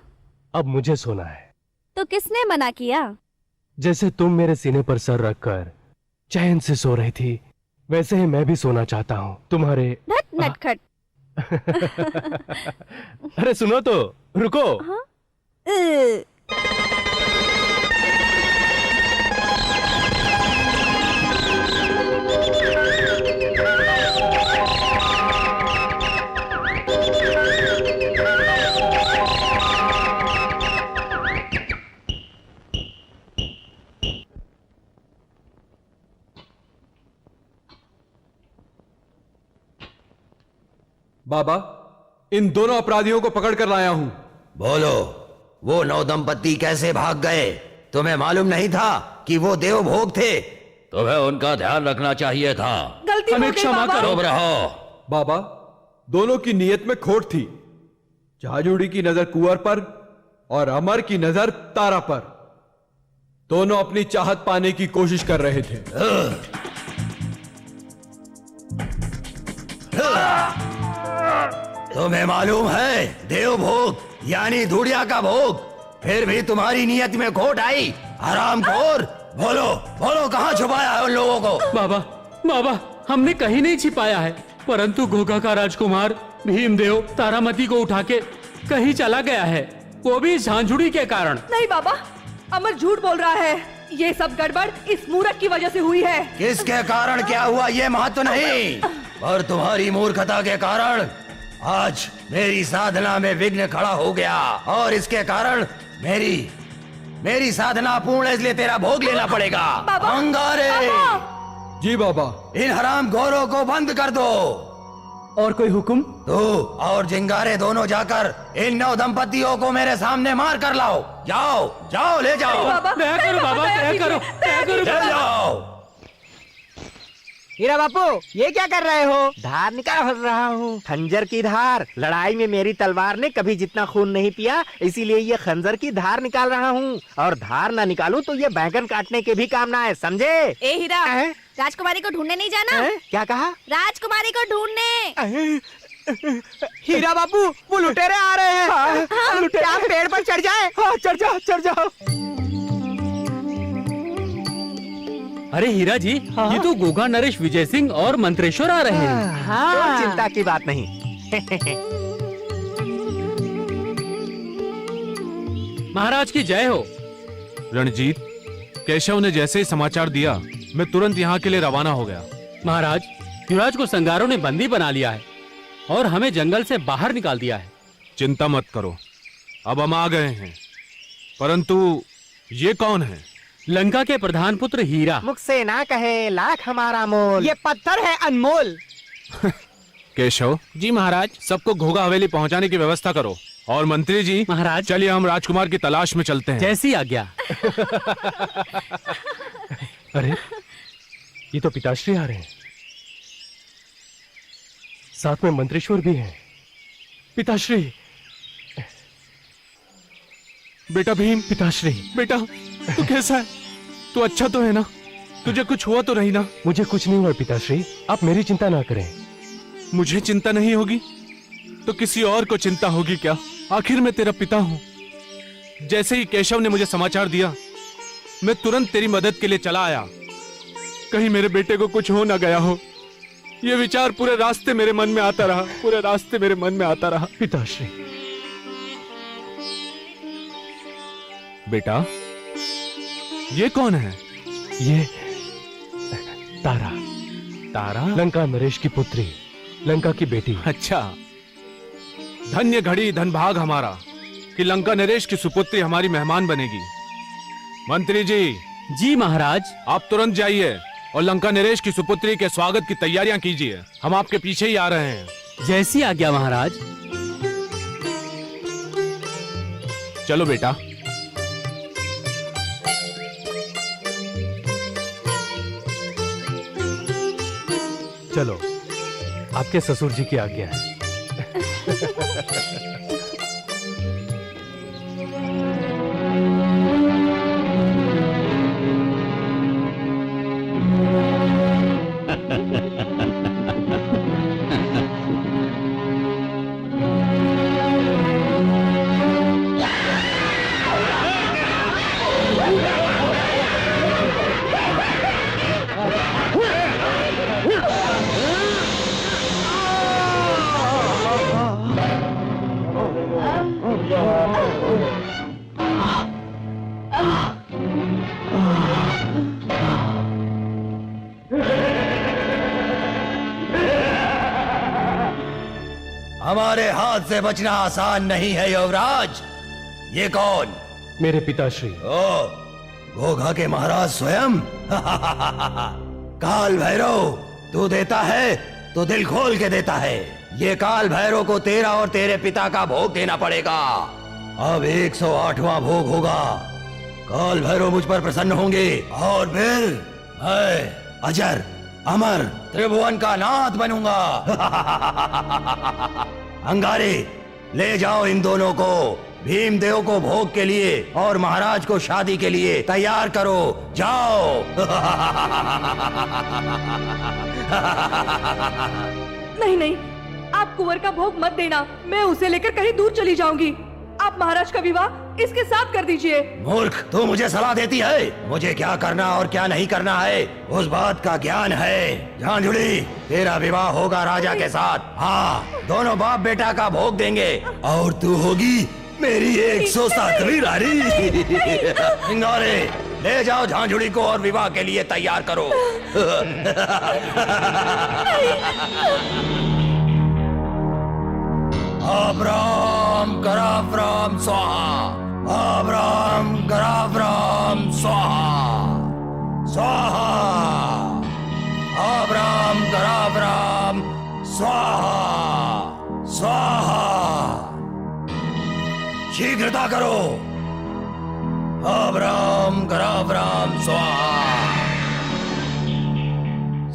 अब मुझे सोना है। तो किसने मना किया? जैसे तुम मेरे सीने पर सर रखकर चैन से सो रही थी, वैसे ही मैं भी सोना चाहता हूँ तुम्हारे। नटखट। अरे सुनो तो, रुको। हाँ? बाबा, इन दोनों अपराधियों को पकड़ कर लाया हूं। बोलो, वो नौ दंपत्ति कैसे भाग गए? तुम्हें मालूम नहीं था कि वो देव भोग थे? तुम्हें उनका ध्यान रखना चाहिए था। गलती हो गई बाबा। चुप रहो। बाबा, दोनों की नीयत में खोट थी। झांझुड़ी की नजर कुंवर पर और अमर की नजर तारा पर। दोनों अपनी चाहत पाने की कोशिश कर रहे थे। तुम्हें मालूम है देव भोग यानी धूड़िया का भोग, फिर भी तुम्हारी नियत में खोट आई। हरामखोर, बोलो बोलो, कहाँ छुपाया है उन लोगों को? बाबा, बाबा, हमने कहीं नहीं छिपाया है, परंतु घोघा का राजकुमार भीमदेव तारामती को उठा के कहीं चला गया है, वो भी झांझुड़ी के कारण। नहीं बाबा, अमर झूठ बोल रहा है। ये सब गड़बड़ इस मूर्ख की वजह से हुई है। किसके कारण क्या हुआ ये महत्व नहीं, पर तुम्हारी मूर्खता के कारण आज मेरी साधना में विघ्न खड़ा हो गया और इसके कारण मेरी साधना पूर्ण है, इसलिए तेरा भोग लेना पड़ेगा। अंगारे, जी बाबा। इन हराम गोरों को बंद कर दो। और कोई हुक्म? तू और जिंगारे दोनों जाकर इन 9 दंपतियों को मेरे सामने मार कर लाओ। जाओ जाओ, ले जाओ। दया करो बाबा, दया करो, दया करो। ले जाओ। हीरा बापू, ये क्या कर रहे हो? धार निकाल रहा हूँ, खंजर की धार। लड़ाई में मेरी तलवार ने कभी जितना खून नहीं पिया, इसीलिए ये खंजर की धार निकाल रहा हूँ। और धार ना निकालूं तो ये बैंगन काटने के भी काम ना है, समझे? ए हीरा, राजकुमारी को ढूंढने नहीं जाना? क्या कहा? राजकुमारी को ढूंढने। हीरा बापू, वो लुटेरे आ रहे हैं। क्या हम पेड़ पर चढ़ जाए? हाँ, चढ़ जाओ, चढ़ जाओ। अरे हीरा जी, ये तो गोगा नरेश, विजय सिंह और मंत्रेश्वर आ रहे हैं। हाँ, चिंता की बात नहीं। महाराज की जय हो। रणजीत, केशव ने जैसे ही समाचार दिया, मैं तुरंत यहाँ के लिए रवाना हो गया। महाराज, युवराज को संगारों ने बंदी बना लिया है और हमें जंगल से बाहर निकाल दिया है। चिंता मत करो, अब हम आ गए हैं। परंतु ये कौन है? लंका के प्रधान पुत्र हीरा। मुख से ना कहे लाख हमारा मोल। ये पत्थर है अनमोल। केशव जी महाराज। सबको घोगा हवेली पहुंचाने की व्यवस्था करो। और मंत्री जी महाराज, चलिए हम राजकुमार की तलाश में चलते हैं। जैसी आज्ञा। अरे, ये तो पिताश्री आ रहे हैं, साथ में मंत्रेश्वर भी हैं। पिताश्री, बेटा भीम। पिताश्री, बेटा तू कैसा है? तू अच्छा तो है ना? तुझे कुछ हुआ तो नहीं ना? मुझे कुछ नहीं हुआ पिताश्री, आप मेरी चिंता ना करें। मुझे चिंता नहीं होगी तो किसी और को चिंता होगी क्या? आखिर मैं तेरा पिता हूं। जैसे ही केशव ने मुझे समाचार दिया, मैं तुरंत तेरी मदद के लिए चला आया। कहीं मेरे बेटे को कुछ हो ना गया हो, यह विचार पूरे रास्ते मेरे मन में आता रहा, पूरे रास्ते मेरे मन में आता रहा। पिताश्री, बेटा ये कौन है? ये तारा। तारा? लंका नरेश की पुत्री, लंका की बेटी। अच्छा, धन्य घड़ी धनभाग हमारा कि लंका नरेश की सुपुत्री हमारी मेहमान बनेगी। मंत्री जी। जी महाराज। आप तुरंत जाइए और लंका नरेश की सुपुत्री के स्वागत की तैयारियां कीजिए। हम आपके पीछे ही आ रहे हैं। जैसी आज्ञा महाराज। चलो बेटा। चलो, आपके ससुर जी की आज्ञा है। हमारे हाथ से बचना आसान नहीं है युवराज। ये कौन? मेरे पिताश्री। ओ, घोघा के महाराज स्वयं। काल भैरव, तू देता है तो दिल खोल के देता है। ये काल भैरव को तेरा और तेरे पिता का भोग देना पड़ेगा। अब 108वां भोग होगा। काल भैरव मुझ पर प्रसन्न होंगे और फिर मैं अजर अमर त्रिभुवन का नाथ बनूंगा। अंगारे, ले जाओ इन दोनों को भीमदेव को भोग के लिए और महाराज को शादी के लिए तैयार करो। जाओ। नहीं नहीं, आप कुंवर का भोग मत देना। मैं उसे लेकर कहीं दूर चली जाऊंगी। आप आप महाराज का विवाह इसके साथ कर दीजिए। मूर्ख, तू मुझे सलाह देती है? मुझे क्या करना और क्या नहीं करना है उस बात का ज्ञान है। झांझुड़ी, तेरा विवाह होगा राजा के साथ। हाँ, दोनों बाप बेटा का भोग देंगे और तू होगी मेरी 107वीं रानी। सिंगारे, ले जाओ झांझुड़ी को और विवाह के लिए तैयार करो। अब्राम कराब्राम स्वाहा, अब्राम कराब्राम स्वाहा, स्वाहा, अब्राम कराब्राम स्वाहा, स्वाहा। शीघ्रता करो। अब्राम कराब्राम स्वाहा।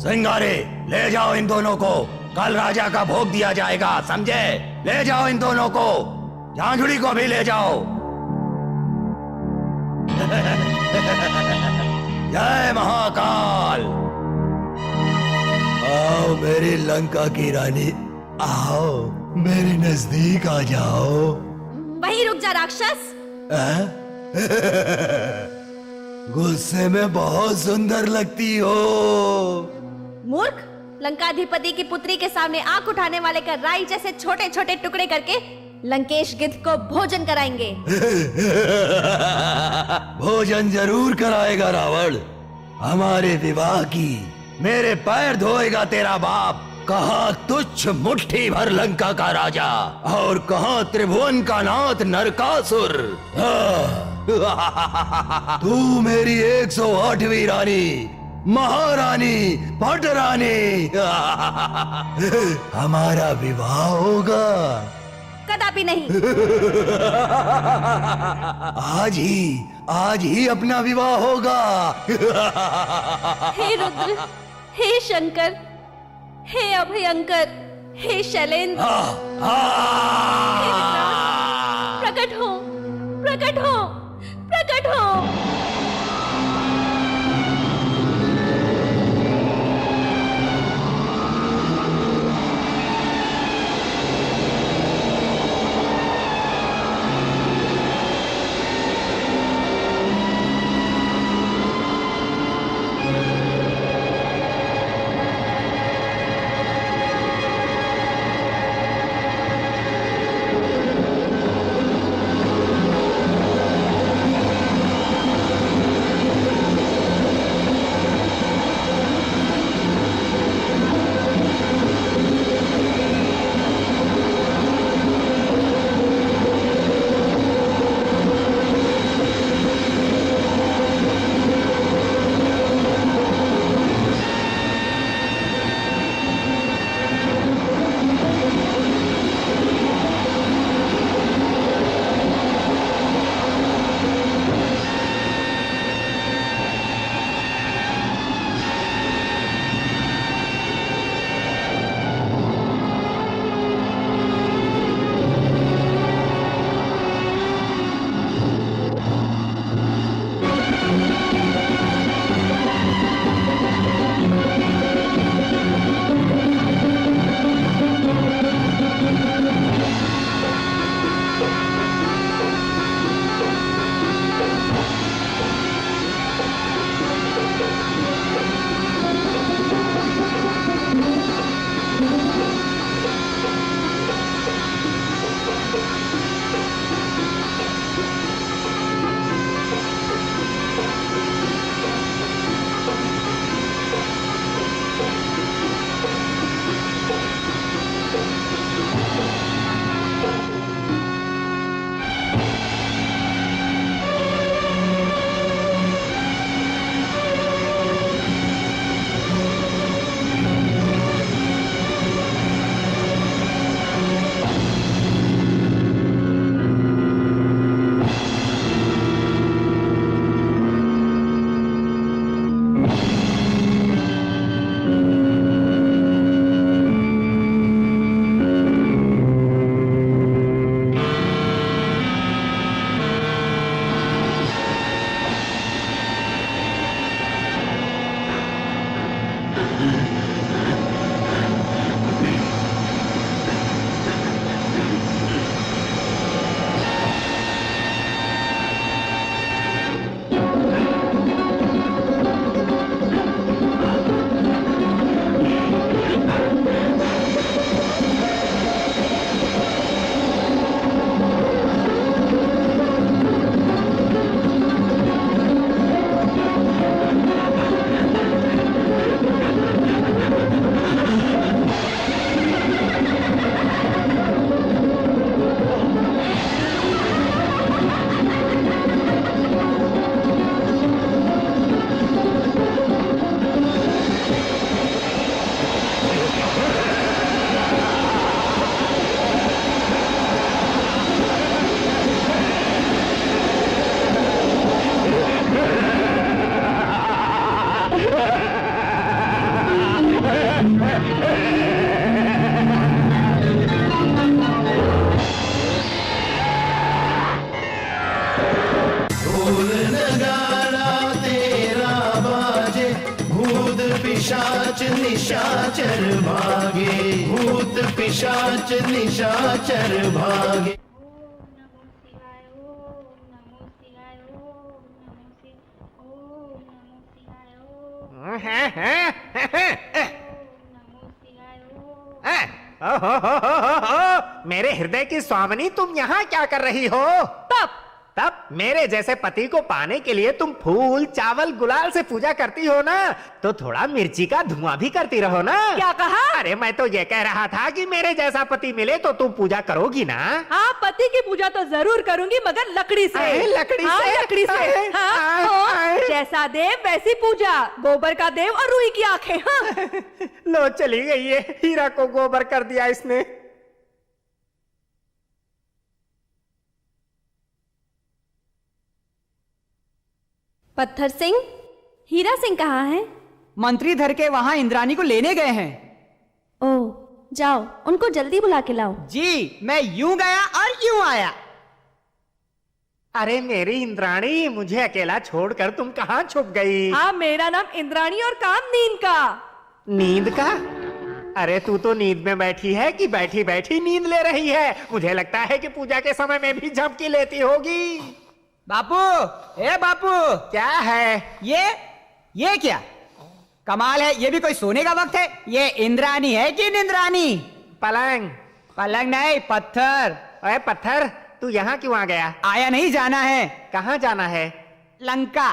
सिंगारे, ले जाओ इन दोनों को, कल राजा का भोग दिया जाएगा, समझे? ले जाओ इन दोनों को, झांझुड़ी को भी ले जाओ। जय महाकाल। आओ मेरी लंका की रानी, आओ मेरे नजदीक आ जाओ। वहीं रुक जा राक्षस। गुस्से में बहुत सुंदर लगती हो। मूर्ख, लंकाधिपति की पुत्री के सामने आंख उठाने वाले का राई जैसे छोटे छोटे टुकड़े करके लंकेश गिद्ध को भोजन कराएंगे। भोजन जरूर कराएगा रावण। हमारे विवाह की मेरे पैर धोएगा तेरा बाप। कहाँ तुच्छ मुट्ठी भर लंका का राजा और कहाँ त्रिभुवन का नाथ नरकासुर। तू मेरी 108वीं रानी, महारानी, पटरानी। हमारा विवाह होगा। कदापि नहीं। आज ही अपना विवाह होगा। हे रुद्र, हे शंकर, हे अभयंकर, हे शैलेंद्र, हे विकराल, प्रकट हो, प्रकट हो, प्रकट हो। निशाचर भागे, भूत पिशाच निशाचर भागे। मेरे हृदय की स्वामिनी, तुम यहाँ क्या कर रही हो? तब मेरे जैसे पति को पाने के लिए तुम फूल चावल गुलाल से पूजा करती हो ना, तो थोड़ा मिर्ची का धुआं भी करती रहो ना। क्या कहा? अरे मैं तो ये कह रहा था कि मेरे जैसा पति मिले तो तुम पूजा करोगी ना। हाँ, पति की पूजा तो जरूर करूंगी, मगर लकड़ी से। लकड़ी हाँ, से? लकड़ी से। हाँ, जैसा देव वैसी पूजा, गोबर का देव और रूई की आंखें। हाँ। लो चली गई है, हीरा को गोबर कर दिया इसने। पत्थर सिंह, हीरा सिंह कहाँ है? मंत्री धर के वहाँ इंद्राणी को लेने गए हैं। ओह, जाओ उनको जल्दी बुला के लाओ। जी, मैं यूं गया और यूं आया। अरे मेरी इंद्राणी, मुझे अकेला छोड़कर तुम कहाँ छुप गई? हाँ, मेरा नाम इंद्राणी और काम नींद का। नींद का? अरे तू तो नींद में बैठी है कि बैठी बैठी नींद ले रही है? मुझे लगता है कि पूजा के समय में भी झपकी लेती होगी। बापू, ए बापू, क्या है ये क्या कमाल है? ये भी कोई सोने का वक्त है? ये इंद्राणी है कि निंद्राणी? पलंग। पलंग नहीं, पत्थर। अरे पत्थर, तू यहाँ क्यों आ गया? आया नहीं, जाना है। कहाँ जाना है? लंका।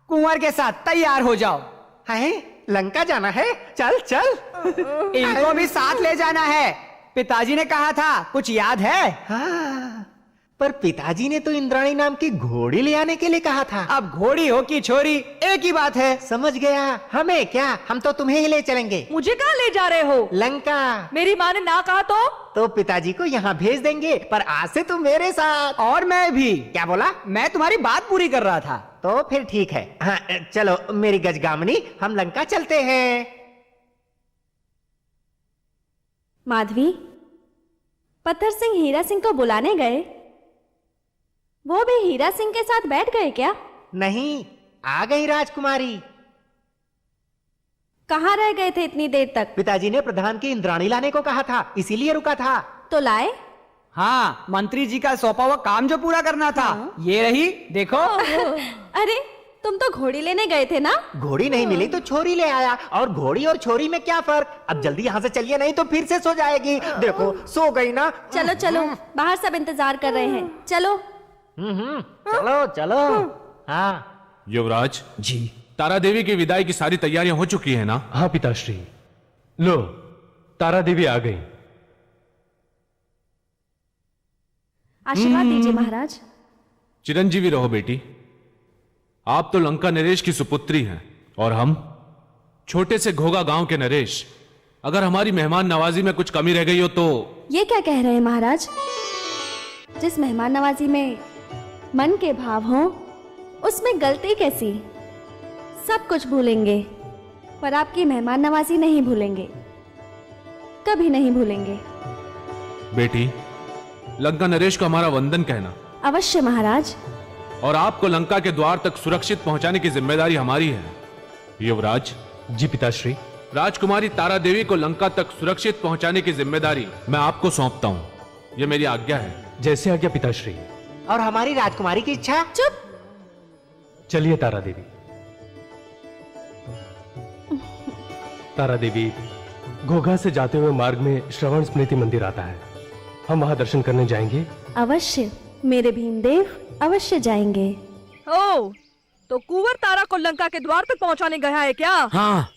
कुंवर के साथ तैयार हो जाओ। है? लंका जाना है? चल चल। इनको भी साथ ले जाना है। पिताजी ने कहा था, कुछ याद है? हाँ, पर पिताजी ने तो इंद्राणी नाम की घोड़ी ले आने के लिए कहा था। अब घोड़ी हो कि छोरी, एक ही बात है। समझ गया। हमें क्या, हम तो तुम्हें ही ले चलेंगे। मुझे कहाँ ले जा रहे हो? लंका। मेरी माँ ने ना कहा तो पिताजी को यहाँ भेज देंगे, पर आज से तुम मेरे साथ। और मैं भी। क्या बोला? मैं तुम्हारी बात पूरी कर रहा था। तो फिर ठीक है। हाँ चलो मेरी गजगामनी, हम लंका चलते हैं। माधवी, पत्थर सिंह हीरा सिंह को बुलाने गए, वो भी हीरा सिंह के साथ बैठ गए क्या? नहीं, आ गई राजकुमारी। कहाँ रह गए थे इतनी देर तक? पिताजी ने प्रधान की इंद्राणी लाने को कहा था, इसीलिए रुका था। तो लाए? हाँ, मंत्री जी का सौंपा हुआ काम जो पूरा करना था। हाँ? ये रही, देखो। अरे तुम तो घोड़ी लेने गए थे ना? घोड़ी नहीं मिली तो छोरी ले आया। और घोड़ी और छोरी में क्या फर्क? अब जल्दी यहाँ से चलिए, नहीं तो फिर से सो जाएगी। देखो सो गई ना। चलो चलो, बाहर सब इंतजार कर रहे हैं, चलो। चलो चलो। हाँ युवराज जी, तारा देवी की विदाई की सारी तैयारियां हो चुकी है ना? हाँ पिताश्री, लो तारा देवी आ गई। आशीर्वाद दीजिए महाराज। चिरंजीवी रहो बेटी। आप तो लंका नरेश की सुपुत्री हैं और हम छोटे से घोगा गांव के नरेश। अगर हमारी मेहमान नवाजी में कुछ कमी रह गई हो तो। ये क्या कह रहे हैं महाराज? जिस मेहमान नवाजी में मन के भाव हो, उसमें गलती कैसी? सब कुछ भूलेंगे, पर आपकी मेहमान नवाजी नहीं भूलेंगे, कभी नहीं भूलेंगे। बेटी, लंका नरेश को हमारा वंदन कहना। अवश्य महाराज। और आपको लंका के द्वार तक सुरक्षित पहुंचाने की जिम्मेदारी हमारी है। युवराज जी पिताश्री। राजकुमारी तारा देवी को लंका तक सुरक्षित पहुंचाने की जिम्मेदारी मैं आपको सौंपता हूं। यह मेरी आज्ञा है। जैसे आज्ञा पिताश्री। और हमारी राजकुमारी की इच्छा? चुप। चलिए तारा देवी। तारा देवी, घोघा से जाते हुए मार्ग में श्रवण स्मृति मंदिर आता है, हम वहां दर्शन करने जाएंगे। अवश्य मेरे भीमदेव, अवश्य जाएंगे। ओ, तो कुंवर तारा को लंका के द्वार तक पहुंचाने गया है क्या? हाँ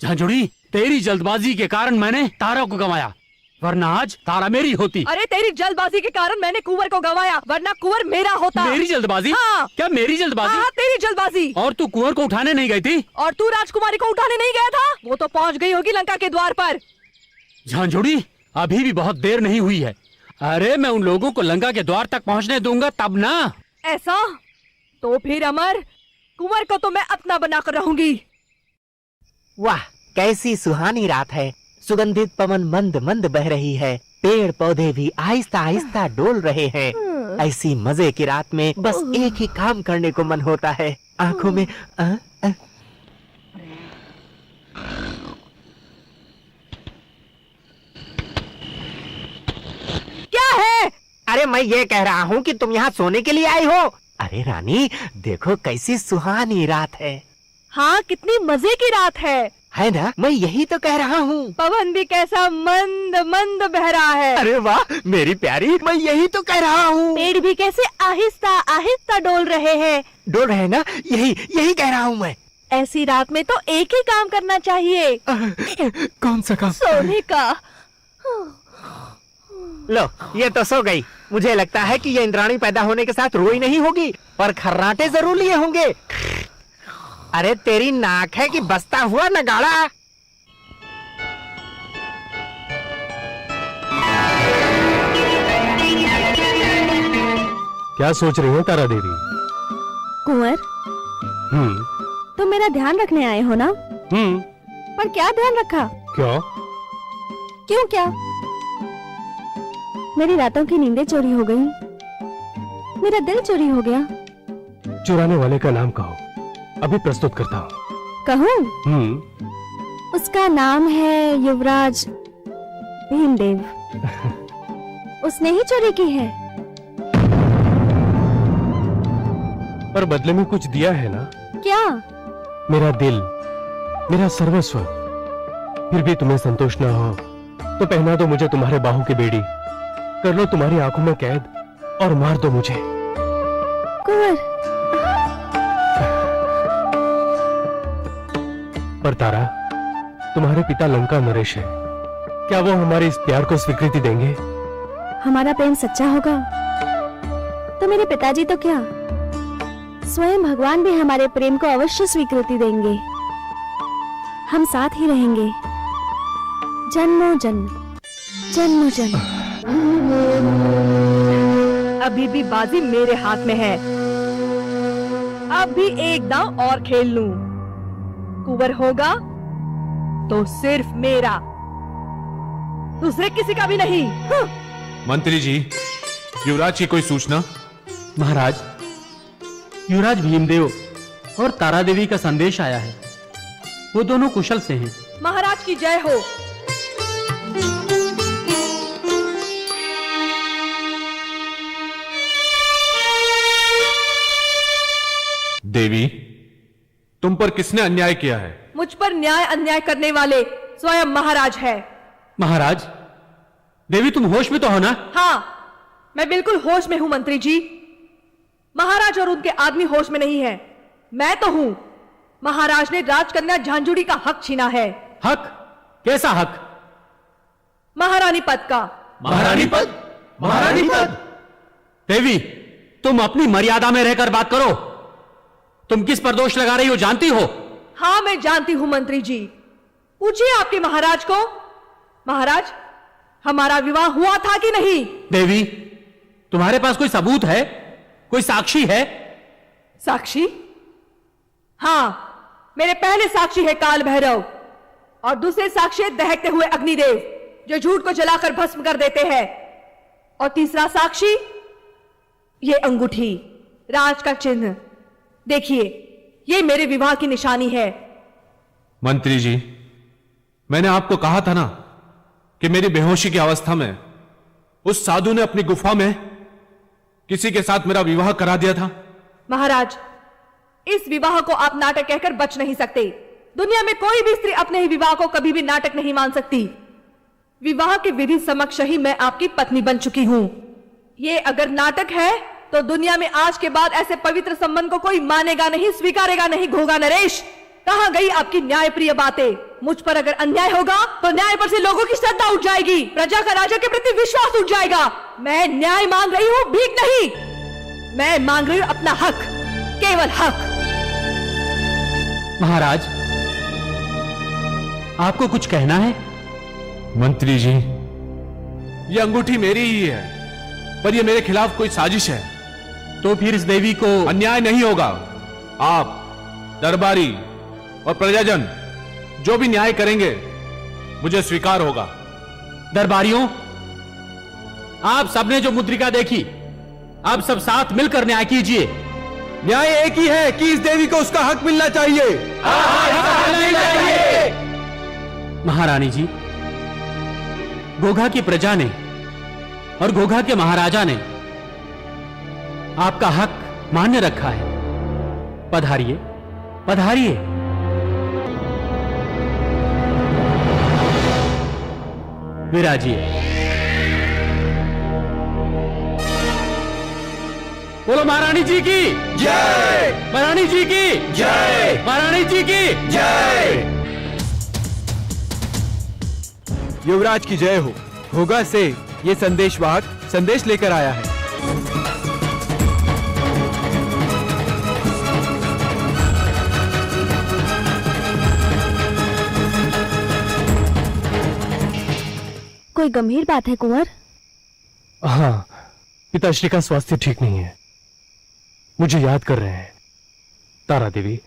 झांझुड़ी, तेरी जल्दबाजी के कारण मैंने तारा को गंवाया, वरना आज तारा मेरी होती। अरे तेरी जल्दबाजी के कारण मैंने कुंवर को गंवाया, वरना कुंवर मेरा होता। मेरी जल्दबाजी? हाँ। क्या मेरी जल्दबाजी? हाँ, तेरी जल्दबाजी। और तू कुंवर को उठाने नहीं गई थी? और तू राजकुमारी को उठाने नहीं गया था? वो तो पहुंच गई होगी लंका के द्वार पर। झांझुड़ी, अभी भी बहुत देर नहीं हुई है। अरे मैं उन लोगों को लंका के द्वार तक पहुंचने दूंगा तब ना। ऐसा? तो फिर अमर, कुंवर को तो मैं अपना बनाकर रहूंगी। वाह, कैसी सुहानी रात है। सुगंधित पवन मंद मंद बह रही है, पेड़ पौधे भी आहिस्ता आहिस्ता डोल रहे हैं। ऐसी मजे की रात में बस एक ही काम करने को मन होता है। आंखों में अरे मैं ये कह रहा हूँ कि तुम यहाँ सोने के लिए आई हो। अरे रानी देखो कैसी सुहानी रात है। हाँ, कितनी मजे की रात है ना? मैं यही तो कह रहा हूँ। पवन भी कैसा मंद मंद बह रहा है। अरे वाह मेरी प्यारी, मैं यही तो कह रहा हूँ। पेड़ भी कैसे आहिस्ता आहिस्ता डोल रहे हैं। डोल रहे ना, यही कह रहा हूँ मैं। ऐसी रात में तो एक ही काम करना चाहिए। कौन सा काम? सोने का। लो ये तो सो गई। मुझे लगता है कि ये इंद्राणी पैदा होने के साथ रोई नहीं होगी, पर खर्राटे जरूर लिए होंगे। अरे तेरी नाक है कि बसता हुआ नगाड़ा। क्या सोच रही हैं तारा देवी? कुंवर, तुम मेरा ध्यान रखने आए हो ना? पर क्या ध्यान रखा? क्यों क्या? मेरी रातों की नींदें चोरी हो गई, मेरा दिल चोरी हो गया। चुराने वाले का नाम कहो, अभी प्रस्तुत करता हूँ। कहूँ? उसका नाम है युवराज भीमदेव। उसने ही चोरी की है। पर बदले में कुछ दिया है ना? क्या? मेरा दिल, मेरा सर्वस्व। फिर भी तुम्हें संतोष ना हो तो पहना दो मुझे तुम्हारे बाहू की बेड़ी, कर लो तुम्हारी आंखों में कैद और मार दो मुझे। कुंवर। पर तारा, तुम्हारे पिता लंका नरेश है, क्या वो हमारे इस प्यार को स्वीकृति देंगे? हमारा प्रेम सच्चा होगा तो मेरे पिताजी तो क्या, स्वयं भगवान भी हमारे प्रेम को अवश्य स्वीकृति देंगे। हम साथ ही रहेंगे जन्मों जन्म, जन्मों जन्म। अभी भी बाजी मेरे हाथ में है। अब भी एक दांव और खेल लूं। कुंवर होगा तो सिर्फ मेरा, दूसरे किसी का भी नहीं। मंत्री जी, युवराज की कोई सूचना? महाराज, युवराज भीमदेव और तारा देवी का संदेश आया है। वो दोनों कुशल से हैं। महाराज की जय हो। देवी, तुम पर किसने अन्याय किया है? मुझ पर न्याय अन्याय करने वाले स्वयं महाराज है। महाराज, देवी तुम होश में तो हो ना? हाँ, मैं बिल्कुल होश में हूं मंत्री जी। महाराज और उनके आदमी होश में नहीं है, मैं तो हूं। महाराज ने राजकन्या झांझुड़ी का हक छीना है। हक? कैसा हक? महारानी पद का। महारानी पद? महारानी पद? देवी, तुम अपनी मर्यादा में रहकर बात करो। तुम किस पर दोष लगा रही हो जानती हो? हाँ मैं जानती हूं मंत्री जी। पूछिए आपके महाराज को। महाराज, हमारा विवाह हुआ था कि नहीं? देवी, तुम्हारे पास कोई सबूत है? कोई साक्षी है? साक्षी? हाँ, मेरे पहले साक्षी है काल भैरव और दूसरे साक्षी दहकते हुए अग्निदेव जो झूठ को जलाकर भस्म कर देते हैं। और तीसरा साक्षी ये अंगूठी, राज का चिन्ह। देखिए, ये मेरे विवाह की निशानी है। मंत्री जी, मैंने आपको कहा था ना कि मेरी बेहोशी की अवस्था में उस साधु ने अपनी गुफा में किसी के साथ मेरा विवाह करा दिया था। महाराज, इस विवाह को आप नाटक कहकर बच नहीं सकते। दुनिया में कोई भी स्त्री अपने ही विवाह को कभी भी नाटक नहीं मान सकती। विवाह के विधि समक्ष ही मैं आपकी पत्नी बन चुकी हूं। ये अगर नाटक है तो दुनिया में आज के बाद ऐसे पवित्र संबंध को कोई मानेगा नहीं, स्वीकारेगा नहीं। घोघा नरेश, कहां गई आपकी न्यायप्रिय बातें? मुझ पर अगर अन्याय होगा तो न्याय पर से लोगों की श्रद्धा उठ जाएगी, प्रजा का राजा के प्रति विश्वास उठ जाएगा। मैं न्याय मांग रही हूं, भीख नहीं। मैं मांग रही हूं अपना हक, केवल हक। महाराज, आपको कुछ कहना है? मंत्री जी, ये अंगूठी मेरी ही है, पर ये मेरे खिलाफ कोई साजिश है। तो फिर इस देवी को अन्याय नहीं होगा। आप, दरबारी और प्रजाजन जो भी न्याय करेंगे मुझे स्वीकार होगा। दरबारियों, आप सबने जो मुद्रिका देखी, आप सब साथ मिलकर न्याय कीजिए। न्याय एक ही है कि इस देवी को उसका हक मिलना चाहिए। महारानी जी, घोघा की प्रजा ने और घोघा के महाराजा ने आपका हक मान्य रखा है। पधारिए, पधारिए। विराजिए। बोलो महारानी जी की जय, महारानी जी की जय, महारानी जी की जय। युवराज की जय हो। घोघा से ये संदेशवाहक संदेश लेकर आया है। कोई गंभीर बात है कुंवर? हाँ, पिताश्री का स्वास्थ्य ठीक नहीं है, मुझे याद कर रहे हैं। तारा देवी,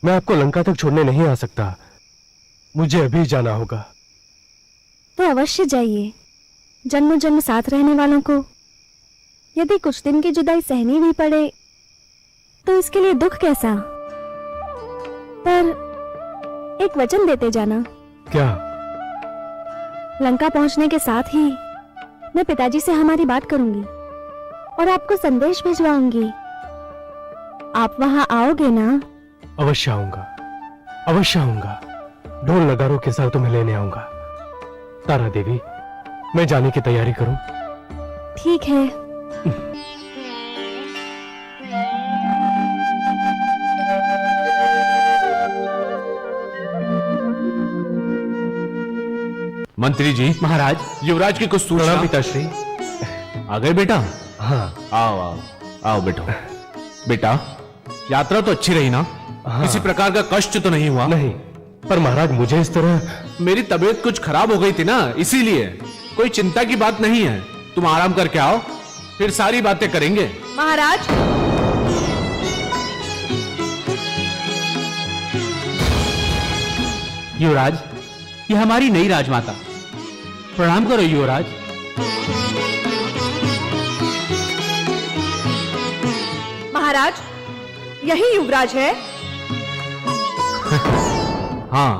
मैं आपको लंका तक छोड़ने नहीं आ सकता, मुझे अभी जाना होगा। तो अवश्य जाइए। जन्मों जन्म साथ रहने वालों को यदि कुछ दिन की जुदाई सहनी भी पड़े तो इसके लिए दुख कैसा। पर एक वचन देते जाना। क्या? लंका पहुंचने के साथ ही मैं पिताजी से हमारी बात करूंगी और आपको संदेश भिजवाऊंगी। आप वहां आओगे ना? अवश्य आऊंगा, अवश्य आऊंगा। ढोल नगारों के साथ तुम्हें लेने आऊंगा। तारा देवी, मैं जाने की तैयारी करूं? ठीक है। मंत्री जी, महाराज, युवराज की कुछ सूचना? पिताश्री। आ गए बेटा? हाँ। आओ आओ आओ बैठो। बेटा, यात्रा तो अच्छी रही ना? हाँ। किसी प्रकार का कष्ट तो नहीं हुआ? नहीं, पर महाराज मुझे इस तरह। मेरी तबीयत कुछ खराब हो गई थी ना, इसीलिए। कोई चिंता की बात नहीं है, तुम आराम करके आओ, फिर सारी बातें करेंगे। महाराज, युवराज, ये हमारी नई राजमाता। प्रणाम करो युवराज। महाराज, यही युवराज है? हाँ,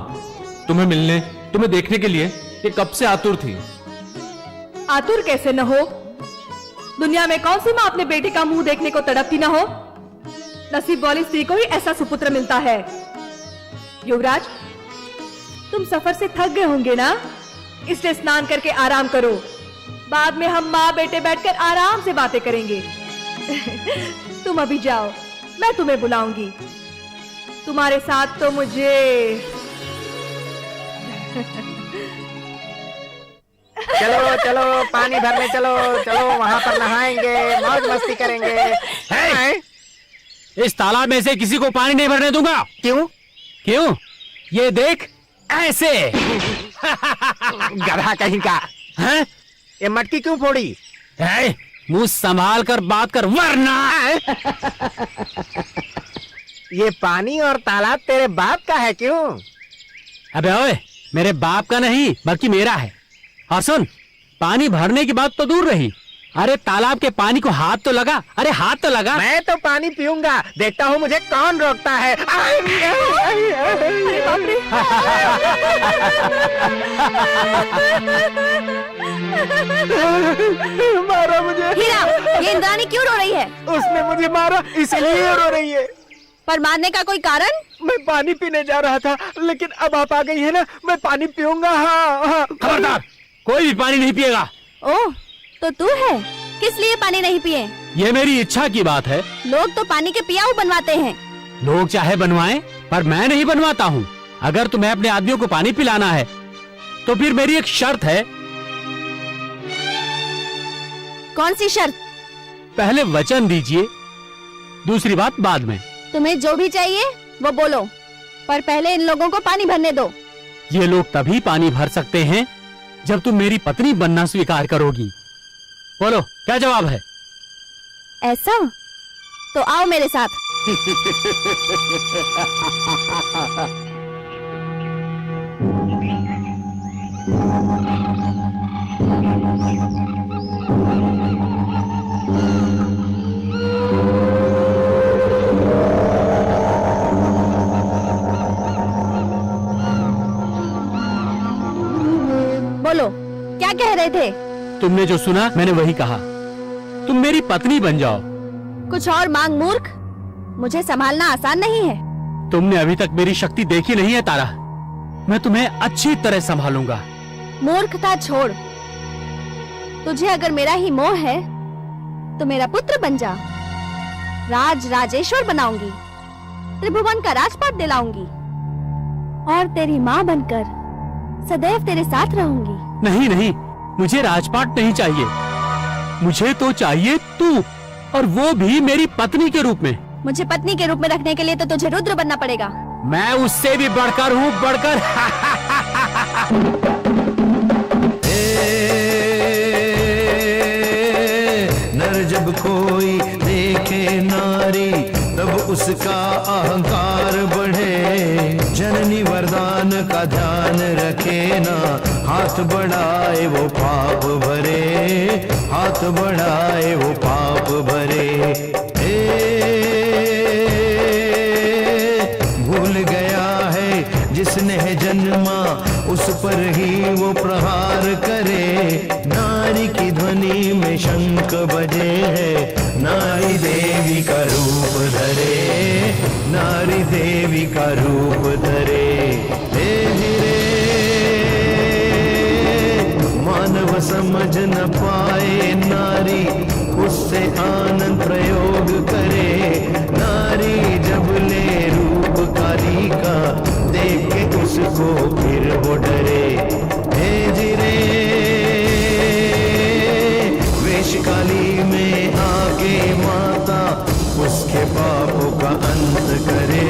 तुम्हें मिलने, तुम्हें देखने के लिए ये कब से आतुर थी। आतुर कैसे न हो? दुनिया में कौन सी माँ अपने बेटे का मुंह देखने को तड़पती न हो? नसीब वाली स्त्री को ही ऐसा सुपुत्र मिलता है। युवराज, तुम सफर से थक गए होंगे ना, इसलिए स्नान करके आराम करो। बाद में हम माँ बेटे बैठकर आराम से बातें करेंगे। तुम अभी जाओ, मैं तुम्हें बुलाऊंगी। तुम्हारे साथ तो मुझे चलो चलो पानी भरने चलो, चलो वहां पर नहाएंगे, मौज मस्ती करेंगे। इस तालाब में से किसी को पानी नहीं भरने दूंगा। क्यों? क्यों? ये देख, ऐसे। गधा कहीं का है? ये मटकी क्यों फोड़ी? मुंह संभाल कर बात कर, वरना। ये पानी और तालाब तेरे बाप का है क्यों? अबे ओए, मेरे बाप का नहीं बल्कि मेरा है। और सुन, पानी भरने की बात तो दूर रही, अरे तालाब के पानी को हाथ तो लगा। अरे हाथ तो लगा। मैं तो पानी पीऊंगा, देखता हूँ मुझे कौन रोकता है। मारा मुझे। हीरा, ये इंद्राणी क्यों रो रही है? उसने मुझे मारा, इसलिए रो रही है। पर मारने का कोई कारण? मैं पानी पीने जा रहा था, लेकिन अब आप आ गई है ना, मैं पानी पीऊंगा। हाँ हाँ। खबरदार, कोई भी पानी नहीं पिएगा। ओह, तो तू है? किस लिए पानी नहीं पिए? ये मेरी इच्छा की बात है। लोग तो पानी के पियाऊ बनवाते हैं। लोग चाहे बनवाएं, पर मैं नहीं बनवाता हूँ। अगर तुम्हें अपने आदमियों को पानी पिलाना है तो फिर मेरी एक शर्त है। कौन सी शर्त? पहले वचन दीजिए, दूसरी बात बाद में। तुम्हें जो भी चाहिए वो बोलो, पर पहले इन लोगों को पानी भरने दो। ये लोग तभी पानी भर सकते हैं जब तुम मेरी पत्नी बनना स्वीकार करोगी। बोलो, क्या जवाब है? ऐसा? तो आओ मेरे साथ। बोलो, क्या कह रहे थे? तुमने जो सुना मैंने वही कहा। तुम मेरी पत्नी बन जाओ कुछ और मांग मूर्ख। मुझे संभालना आसान नहीं है। तुमने अभी तक मेरी शक्ति देखी नहीं है तारा। मैं तुम्हें अच्छी तरह संभालूंगा। मूर्खता छोड़। तुझे अगर मेरा ही मोह है तो मेरा पुत्र बन जा। राज राजेश्वर बनाऊंगी, त्रिभुवन का राजपाट दिलाऊंगी और तेरी माँ बनकर सदैव तेरे साथ रहूंगी। नहीं नहीं, मुझे राजपाट नहीं चाहिए। मुझे तो चाहिए तू, और वो भी मेरी पत्नी के रूप में। मुझे पत्नी के रूप में रखने के लिए तो तुझे रुद्र बनना पड़ेगा। मैं उससे भी बढ़कर हूँ, बढ़कर। नर जब कोई देखे नारी तब उसका अहंकार बढ़े। जननी वरदान का ध्यान रखे ना, हाथ बढ़ाए वो पाप भरे, हाथ बढ़ाए वो पाप भरे। भूल गया है जिसने है जन्मा उस पर ही वो प्रहार करे। नारी की ध्वनि में शंख बजे है, नारी देवी का रूप धरे, नारी देवी का रूप धरे। धीरे मानव समझ न पाए नारी, उससे आनंद प्रयोग करे। नारी जब ले रूप काली का, देख के उसको फिर वो डरे। धीरे वेशकाली में आके माता उसके पापों का अंत करे,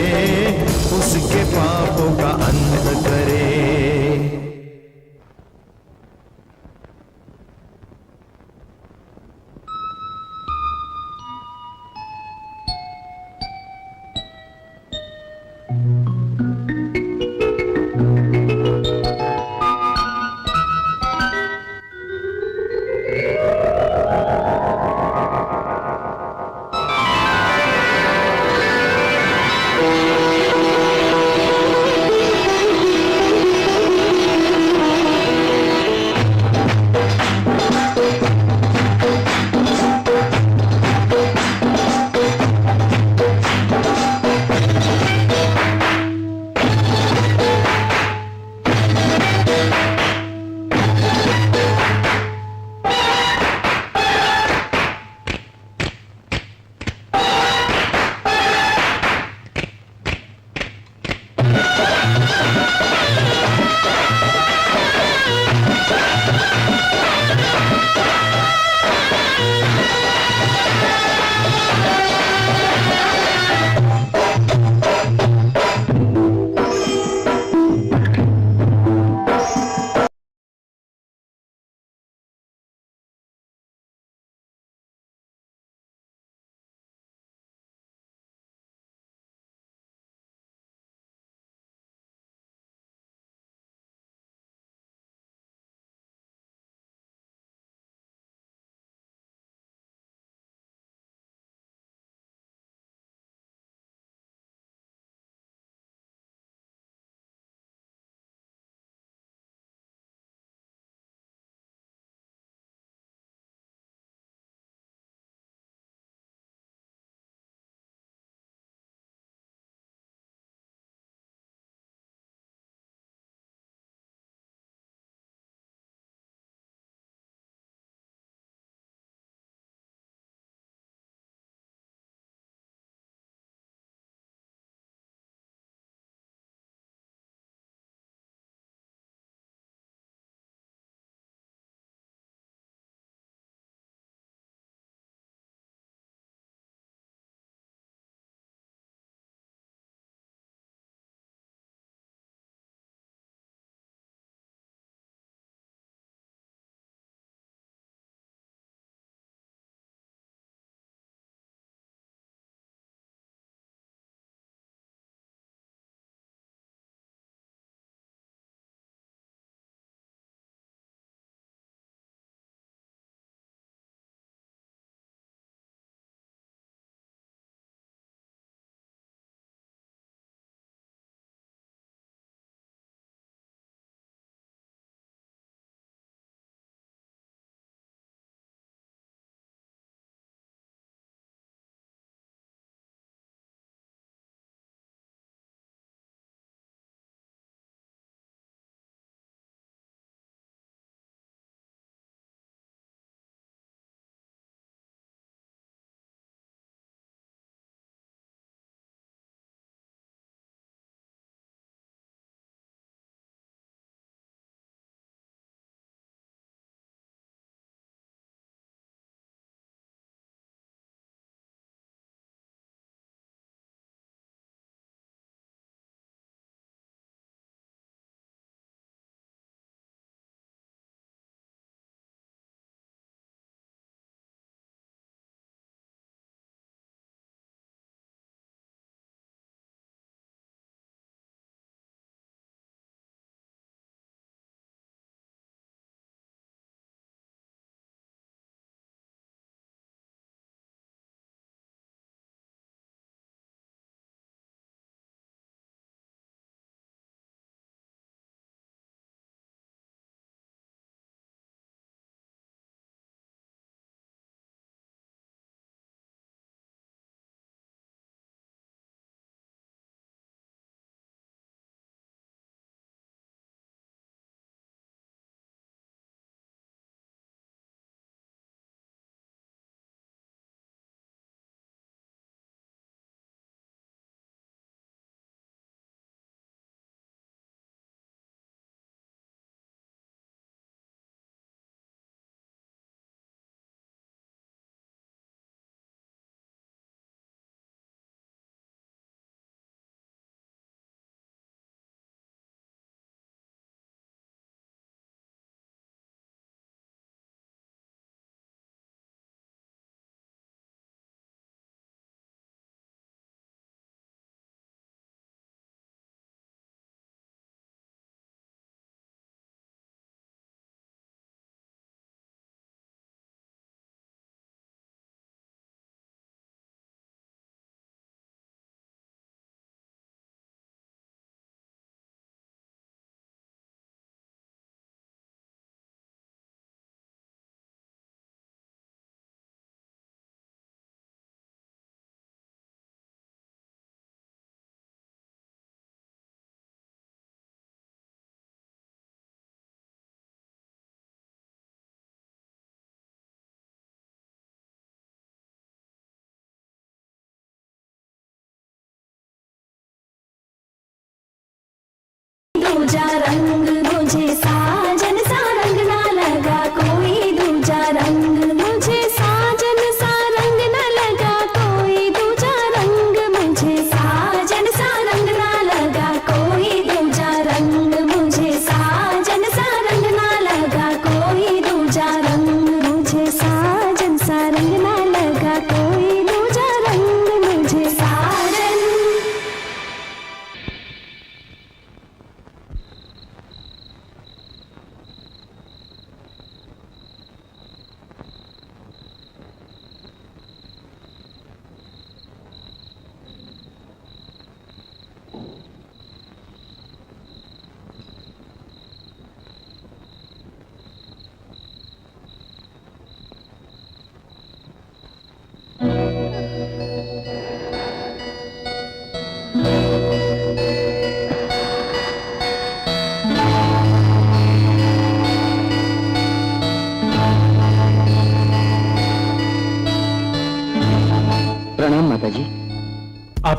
उसके पापों का अंत करे।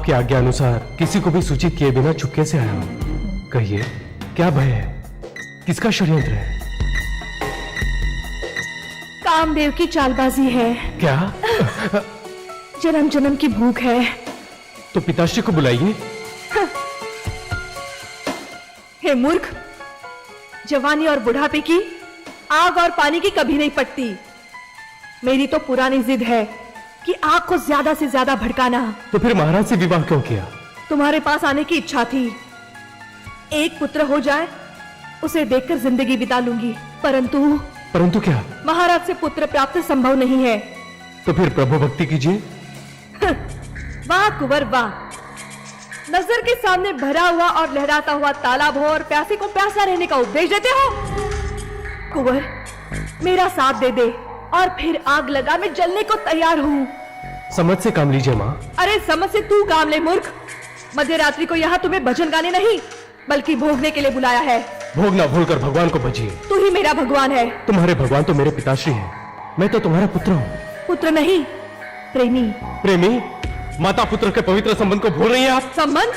आपकी आज्ञा अनुसार किसी को भी सूचित किए बिना चुपके से आया हूं। कहिए, क्या भय है? किसका षड्यंत्र है? कामदेव की चालबाजी है। क्या? जन्म जन्म की भूख है। तो पिताश्री को बुलाइए। हे मूर्ख, जवानी और बुढ़ापे की आग और पानी की कभी नहीं पटती। मेरी तो पुरानी जिद है कि आग को ज्यादा से ज्यादा भड़काना। तो फिर महाराज से विवाह क्यों किया? तुम्हारे पास आने की इच्छा थी। एक पुत्र हो जाए, उसे देखकर जिंदगी बिता लूंगी, परंतु क्या? महाराज से पुत्र प्राप्त संभव नहीं है। तो फिर प्रभु भक्ति कीजिए। वाह कुंवर वाह, नजर के सामने भरा हुआ और लहराता हुआ तालाब हो और प्यासे को प्यासा रहने का उपदेश देते हो। कुंवर, मेरा साथ दे दे और फिर आग लगा, मैं जलने को तैयार हूँ। समझ से काम लीजिए माँ। अरे समझ से तू काम ले मूर्ख। मध्य रात्रि को यहाँ तुम्हें भजन गाने नहीं बल्कि भोगने के लिए बुलाया है। भोग ना भूलकर भगवान को भजिए। तू ही मेरा भगवान है। तुम्हारे भगवान तो मेरे पिताश्री हैं। मैं तो तुम्हारा पुत्र हूँ। पुत्र नहीं, प्रेमी। प्रेमी? माता पुत्र के पवित्र संबंध को भूल रही हैं आप? संबंध?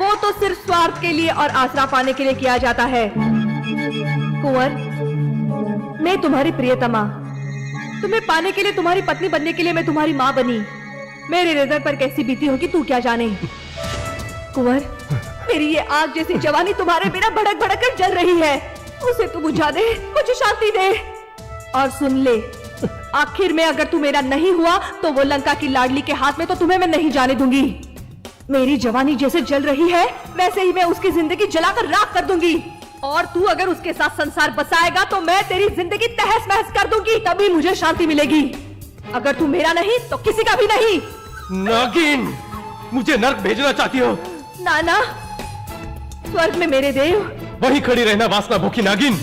वो तो सिर्फ स्वार्थ के लिए और आसरा पाने के लिए किया जाता है। कुंवर, मैं तुम्हारी प्रियतमा, तुम्हें पाने के लिए, तुम्हारी पत्नी बनने के लिए मैं तुम्हारी माँ बनी। मेरे हृदय पर कैसी बीती होगी तू क्या जाने। कुंवर, मेरी ये आग जैसी जवानी तुम्हारे बिना भड़क भड़क कर जल रही है, उसे तू बुझा दे, मुझे शांति दे। और सुन ले, आखिर में अगर तू मेरा नहीं हुआ तो वो लंका की लाडली के हाथ में तो तुम्हें मैं नहीं जाने दूंगी। मेरी जवानी जैसे जल रही है वैसे ही मैं उसकी जिंदगी जलाकर राख कर दूंगी। और तू अगर उसके साथ संसार बसाएगा तो मैं तेरी जिंदगी तहस महस कर दूंगी, तभी मुझे शांति मिलेगी। अगर तू मेरा नहीं तो किसी का भी नहीं। नागिन, मुझे नर्क भेजना चाहती हो? नाना, स्वर्ग में मेरे देव। वहीं खड़ी रहना वासना भूखी नागिन।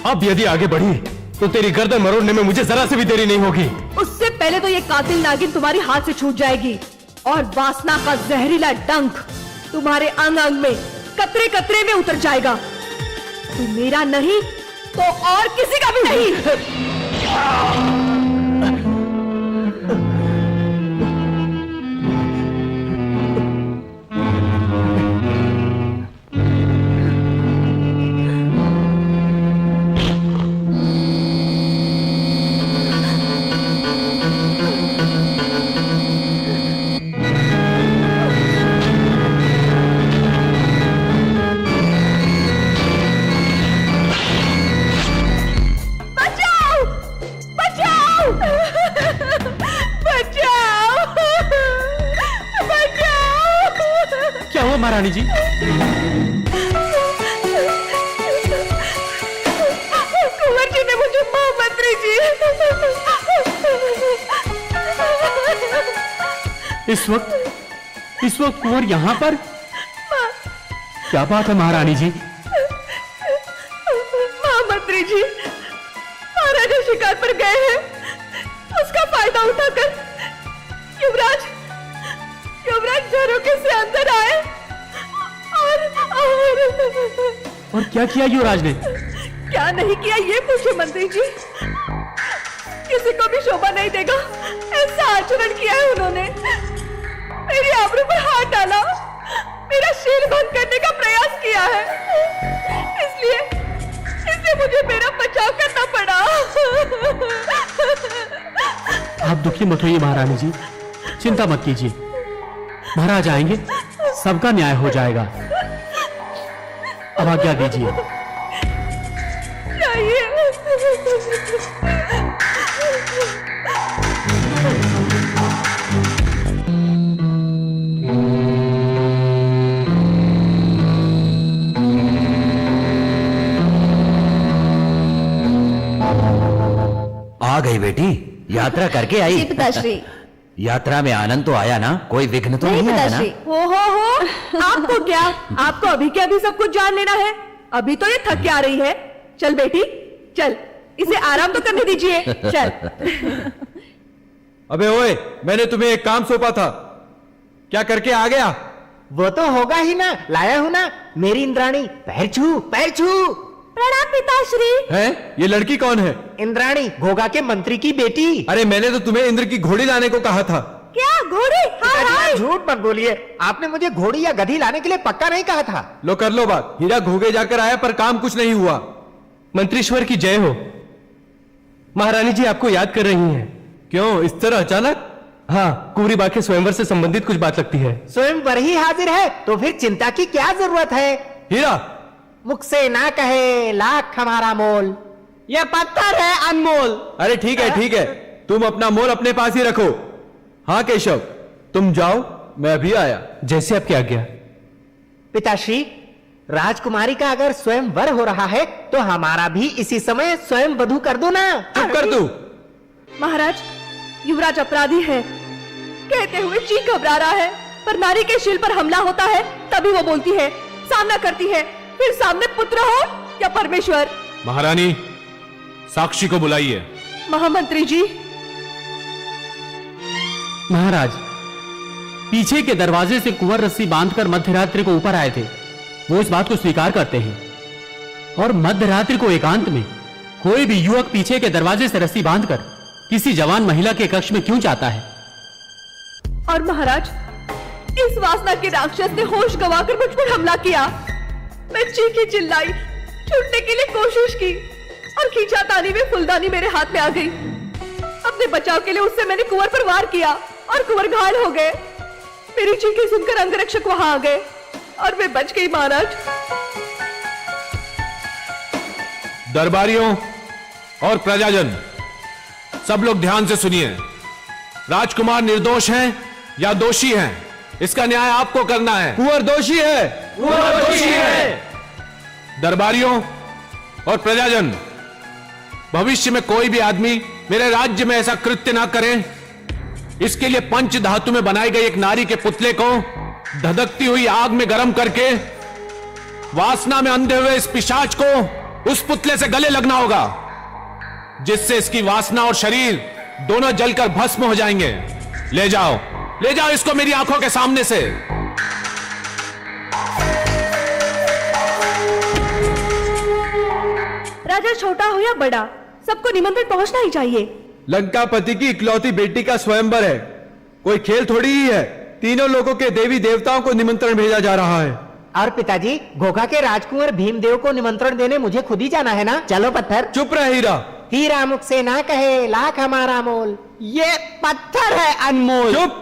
अब यदि आगे बढ़ी तो तेरी गर्दन मरोड़ने में मुझे जरा से भी देरी नहीं होगी। उससे पहले तो ये कातिल नागिन तुम्हारे हाथ से छूट जाएगी और वासना का जहरीला डंक तुम्हारे अंग अंग में कतरे कतरे में उतर जाएगा। तू मेरा नहीं तो और किसी का भी नहीं। महारानी जी, कुंवर जी ने मुझे मंत्री जी। इस वक्त कुंवर यहाँ पर? क्या बात है महारानी जी? मंत्री जी, महाराजा शिकार पर गए हैं। उसका फायदा उठाकर युवराज झरोखे से अंदर आए और क्या किया युवराज ने? क्या नहीं किया ये पूछे मंत्री जी। किसी को भी शोभा नहीं देगा ऐसा आचरण किया है उन्होंने। मेरी आबरू पर हाथ डाला, मेरा शील भंग करने का प्रयास किया है। इसलिए मुझे मेरा बचाव करना पड़ा। आप दुखी मत होइए महारानी जी, चिंता मत कीजिए। महाराज आएंगे, सबका न्याय हो जाएगा। अब आज्ञा दीजिए। आ गई बेटी, यात्रा करके आई। पिताश्री, यात्रा में आनंद तो आया ना? कोई विघ्न तो नहीं आया ना? हो आपको क्या? आपको अभी के अभी सब कुछ जान लेना है? अभी तो ये थक के आ रही है। चल बेटी चल, इसे आराम तो करने दीजिए। चल। अबे ओए, मैंने तुम्हें एक काम सौंपा था, क्या करके आ गया? वो तो होगा ही ना, लाया हूं ना। मेरी इंद्राणी, पैर छू। प्रणाम पिताश्री। है? ये लड़की कौन है? इंद्राणी, घोघा के मंत्री की बेटी। अरे मैंने तो तुम्हें इंद्र की घोड़ी लाने को कहा था। क्या घोड़ी? पिताजी, झूठ मत बोलिए, आपने मुझे घोड़ी या गधी लाने के लिए पक्का नहीं कहा था। लो कर लो बात। हीरा घोगे जाकर आया पर काम कुछ नहीं हुआ। मंत्रीश्वर की जय हो। महारानी जी आपको याद कर रही हैं। क्यों इस तरह अचानक? हाँ, कुंवरी बा के स्वयंवर से संबंधित कुछ बात लगती है। स्वयंवर ही हाजिर है तो फिर चिंता की क्या जरूरत है। हीरा, मुख से ना कहे लाख हमारा मोल। ये पत्थर है अनमोल। अरे ठीक है, तुम अपना मोल अपने पास ही रखो। हाँ केशव, तुम जाओ, मैं अभी आया। जैसे आपकी आज्ञा। पिताश्री, राजकुमारी का अगर स्वयंवर हो रहा है तो हमारा भी इसी समय स्वयं वधू कर दो ना। चुप कर तू। महाराज, युवराज अपराधी है कहते हुए जी घबरा रहा है, पर नारी के शील पर हमला होता है तभी वो बोलती है, सामना करती है, फिर सामने पुत्र हो या परमेश्वर। महारानी, साक्षी को बुलाइए। महामंत्री जी। महाराज, पीछे के दरवाजे से कुंवर रस्सी बांधकर मध्यरात्रि को ऊपर आए थे। वो इस बात को स्वीकार करते हैं। और मध्यरात्रि को एकांत में कोई भी युवक पीछे के दरवाजे से रस्सी बांधकर किसी जवान महिला के कक्ष में क्यों जाता है? और महाराज, इस वासना के राक्षस ने होश गंवाकर मुझ पर हमला किया। मैं चीखी चिल्लाई, छूटने के लिए कोशिश की और खींचातानी में फुलदानी मेरे हाथ में आ गई। अपने बचाव के लिए उससे मैंने कुंवर पर वार किया और कुंवर घायल हो गए। मेरी चीखें सुनकर अंगरक्षक वहां आ गए और मैं बच गई महाराज। दरबारियों और प्रजाजन, सब लोग ध्यान से सुनिए। राजकुमार निर्दोष हैं या दोषी हैं, इसका न्याय आपको करना है। कुंवर दोषी है। कुंवर दोषी है। दरबारियों और प्रजाजन, भविष्य में कोई भी आदमी मेरे राज्य में ऐसा कृत्य ना करे, इसके लिए पंच धातु में बनाई गई एक नारी के पुतले को धधकती हुई आग में गर्म करके वासना में अंधे हुए इस पिशाच को उस पुतले से गले लगना होगा, जिससे इसकी वासना और शरीर दोनों जलकर भस्म हो जाएंगे। ले जाओ इसको मेरी आंखों के सामने से। राजा छोटा हो या बड़ा, सबको निमंत्रण पहुंचना ही चाहिए। लंकापति की इकलौती बेटी का स्वयंवर है, कोई खेल थोड़ी ही है। तीनों लोगों के देवी देवताओं को निमंत्रण भेजा जा रहा है। और पिताजी, घोघा के राजकुंवर भीमदेव को निमंत्रण देने मुझे खुद ही जाना है ना। चलो पत्थर। चुप रह हीरा। हीरा मुख से ना कहे लाख हमारा मोल। ये पत्थर है अनमोल। चुप।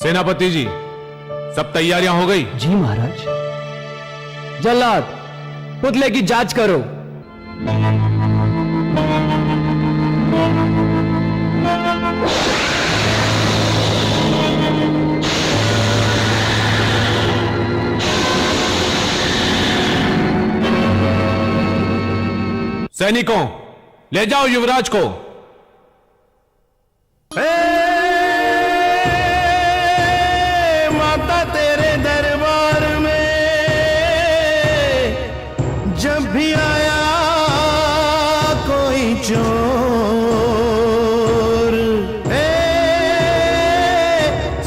सेनापति जी, सब तैयारियां हो गई? जी महाराज। जल्लाद, पुतले की जांच करो। सैनिकों, ले जाओ युवराज को। माता तेरे दरबार में जब भी आया कोई चोर,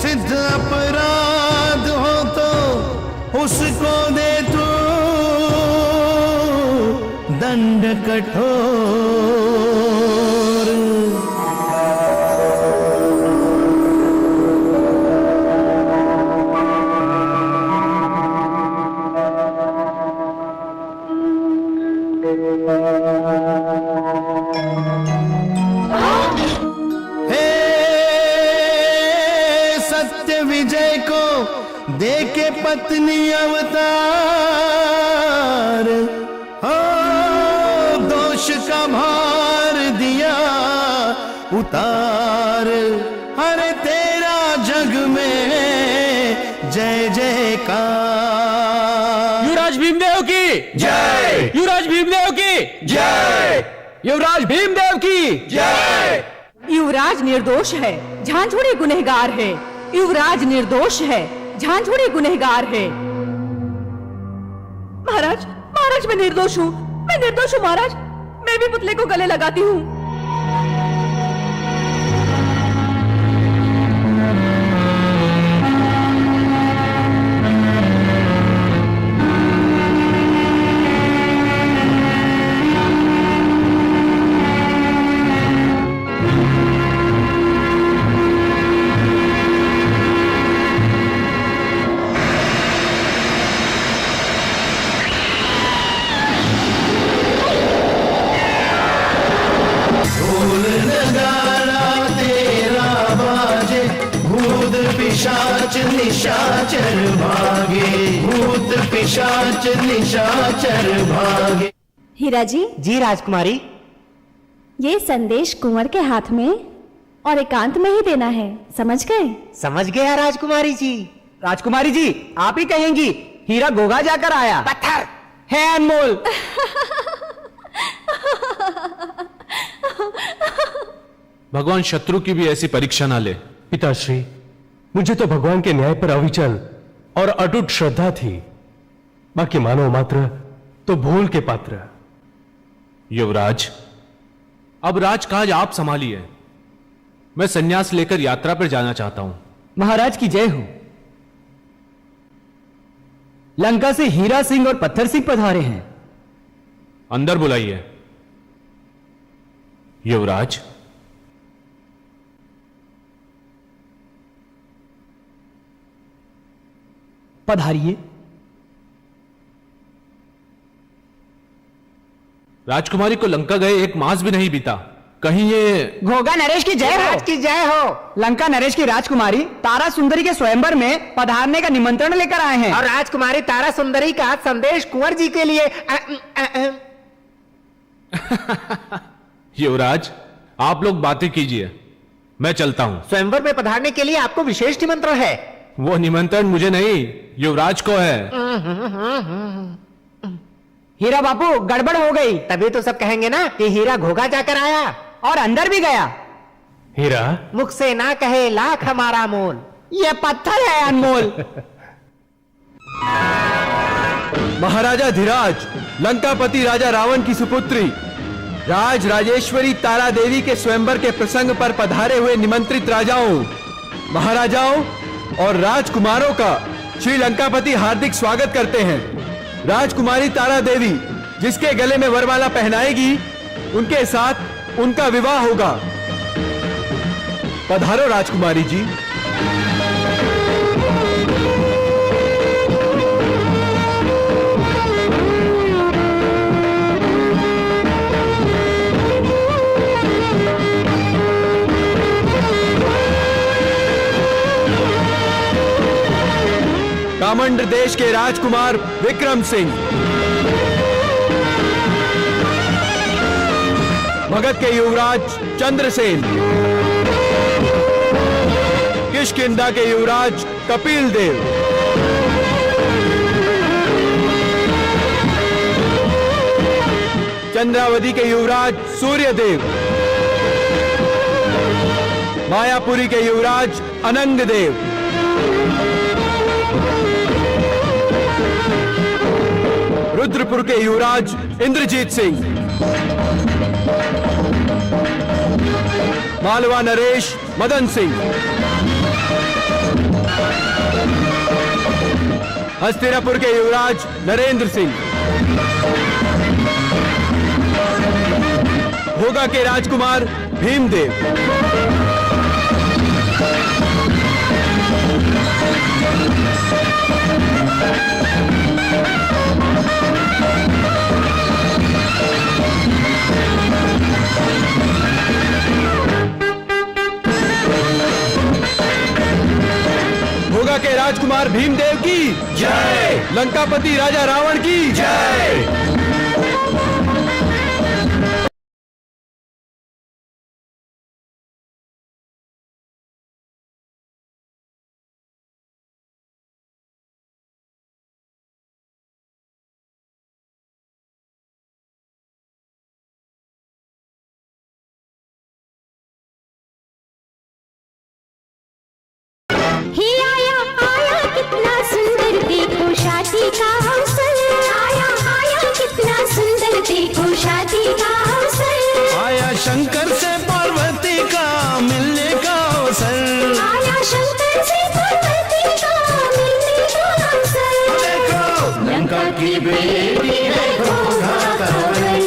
सिद्ध अपराध हो तो उसको दे तू दंड कठोर। सत्य विजय को देके पत्नी अवतार, दोष का भार दिया उतार। अरे तेरा जग में जय जयकार। युवराज भीमदेव की जय। युवराज भीमदेव की जय। युवराज भीमदेव की जय। युवराज निर्दोष है, झांझुड़ी गुनहगार है। युवराज निर्दोष है, झांझुड़ी गुनहगार है। महाराज, महाराज मैं निर्दोष हूँ, मैं निर्दोष हूँ महाराज। मैं भी पुतले को गले लगाती हूँ। पिशाच निशाचर भागे, भूत पिशाच निशाचर भागे। हीरा जी। जी राजकुमारी। ये संदेश कुंवर के हाथ में और एकांत में ही देना है, समझ गए? समझ गया राजकुमारी जी। राजकुमारी जी आप ही कहेंगी, हीरा घोघा जाकर आया। पत्थर है अनमोल। भगवान शत्रु की भी ऐसी परीक्षा ना ले। पिताश्री, मुझे तो भगवान के न्याय पर अविचल और अटूट श्रद्धा थी, बाकी मानव मात्र तो भूल के पात्र। युवराज, अब राजकाज आप संभालिए। मैं संन्यास लेकर यात्रा पर जाना चाहता हूं। महाराज की जय हो। लंका से हीरा सिंह और पत्थर सिंह पधारे हैं। अंदर बुलाइए। युवराज, पधारिए। राजकुमारी को लंका गए 1 मास भी नहीं बीता, कहीं ये घोघा नरेश की जय हो। राज की जय हो। लंका नरेश की राजकुमारी तारा सुंदरी के स्वयंवर में पधारने का निमंत्रण लेकर आए हैं। और राजकुमारी तारा सुंदरी का संदेश कुंवर जी के लिए। युवराज, आप लोग बातें कीजिए, मैं चलता हूं। स्वयंवर में पधारने के लिए आपको विशेष निमंत्रण है। वो निमंत्रण मुझे नहीं, युवराज को है। हीरा बापू गड़बड़ हो गई। तभी तो सब कहेंगे ना कि हीरा घोघा जाकर आया और अंदर भी गया। हीरा मुख से ना कहे लाख हमारा मोल। ये पत्थर है अनमोल। महाराजा धीराज, लंकापति राजा रावण की सुपुत्री राज राजेश्वरी तारा देवी के स्वयंवर के प्रसंग पर पधारे हुए निमंत्रित राजाओं, महाराजाओं और राजकुमारों का श्री लंकापति हार्दिक स्वागत करते हैं। राजकुमारी तारा देवी जिसके गले में वरमाला पहनाएगी, उनके साथ उनका विवाह होगा। पधारो राजकुमारी जी। कामंड देश के राजकुमार विक्रम सिंह, मगध के युवराज चंद्रसेन, किष्किंधा के युवराज कपिल देव, चंद्रावती के युवराज सूर्यदेव, मायापुरी के युवराज अनंग देव, रुद्रपुर के युवराज इंद्रजीत सिंह, मालवा नरेश मदन सिंह, हस्तिनापुर के युवराज नरेंद्र सिंह, भोगा के राजकुमार भीमदेव, भोगा के राजकुमार भीमदेव की जय, लंकापति राजा रावण की जय। ही आया आया कितना सुंदर, देखो शादी का अवसर आया की बेटी है घोघा कवई,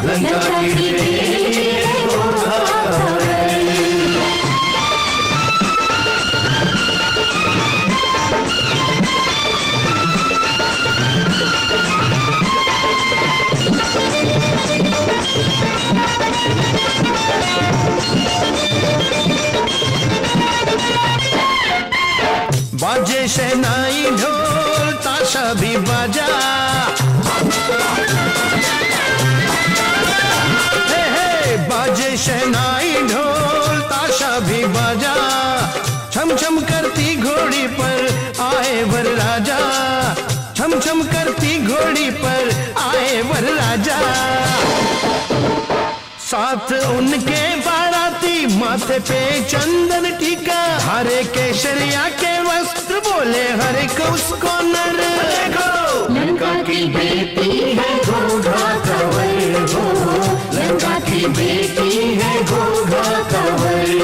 लंका की बेटी है घोघा कवई। बाजे शहनाई ढोल ताशा भी बाजा, हे हे बाजे शहनाई ढोल ताशा भी बाजा, छम छम करती घोड़ी पर आए वर राजा, छम छम करती घोड़ी पर आए वर राजा। साथ उनके बाराती माथे पे चंदन टीका, हरे केसरिया के वस्त्र बोले हरे को उसको नर। देखो लंका की बेटी है घोघा कवई, लंका की बेटी है घोघा कवई।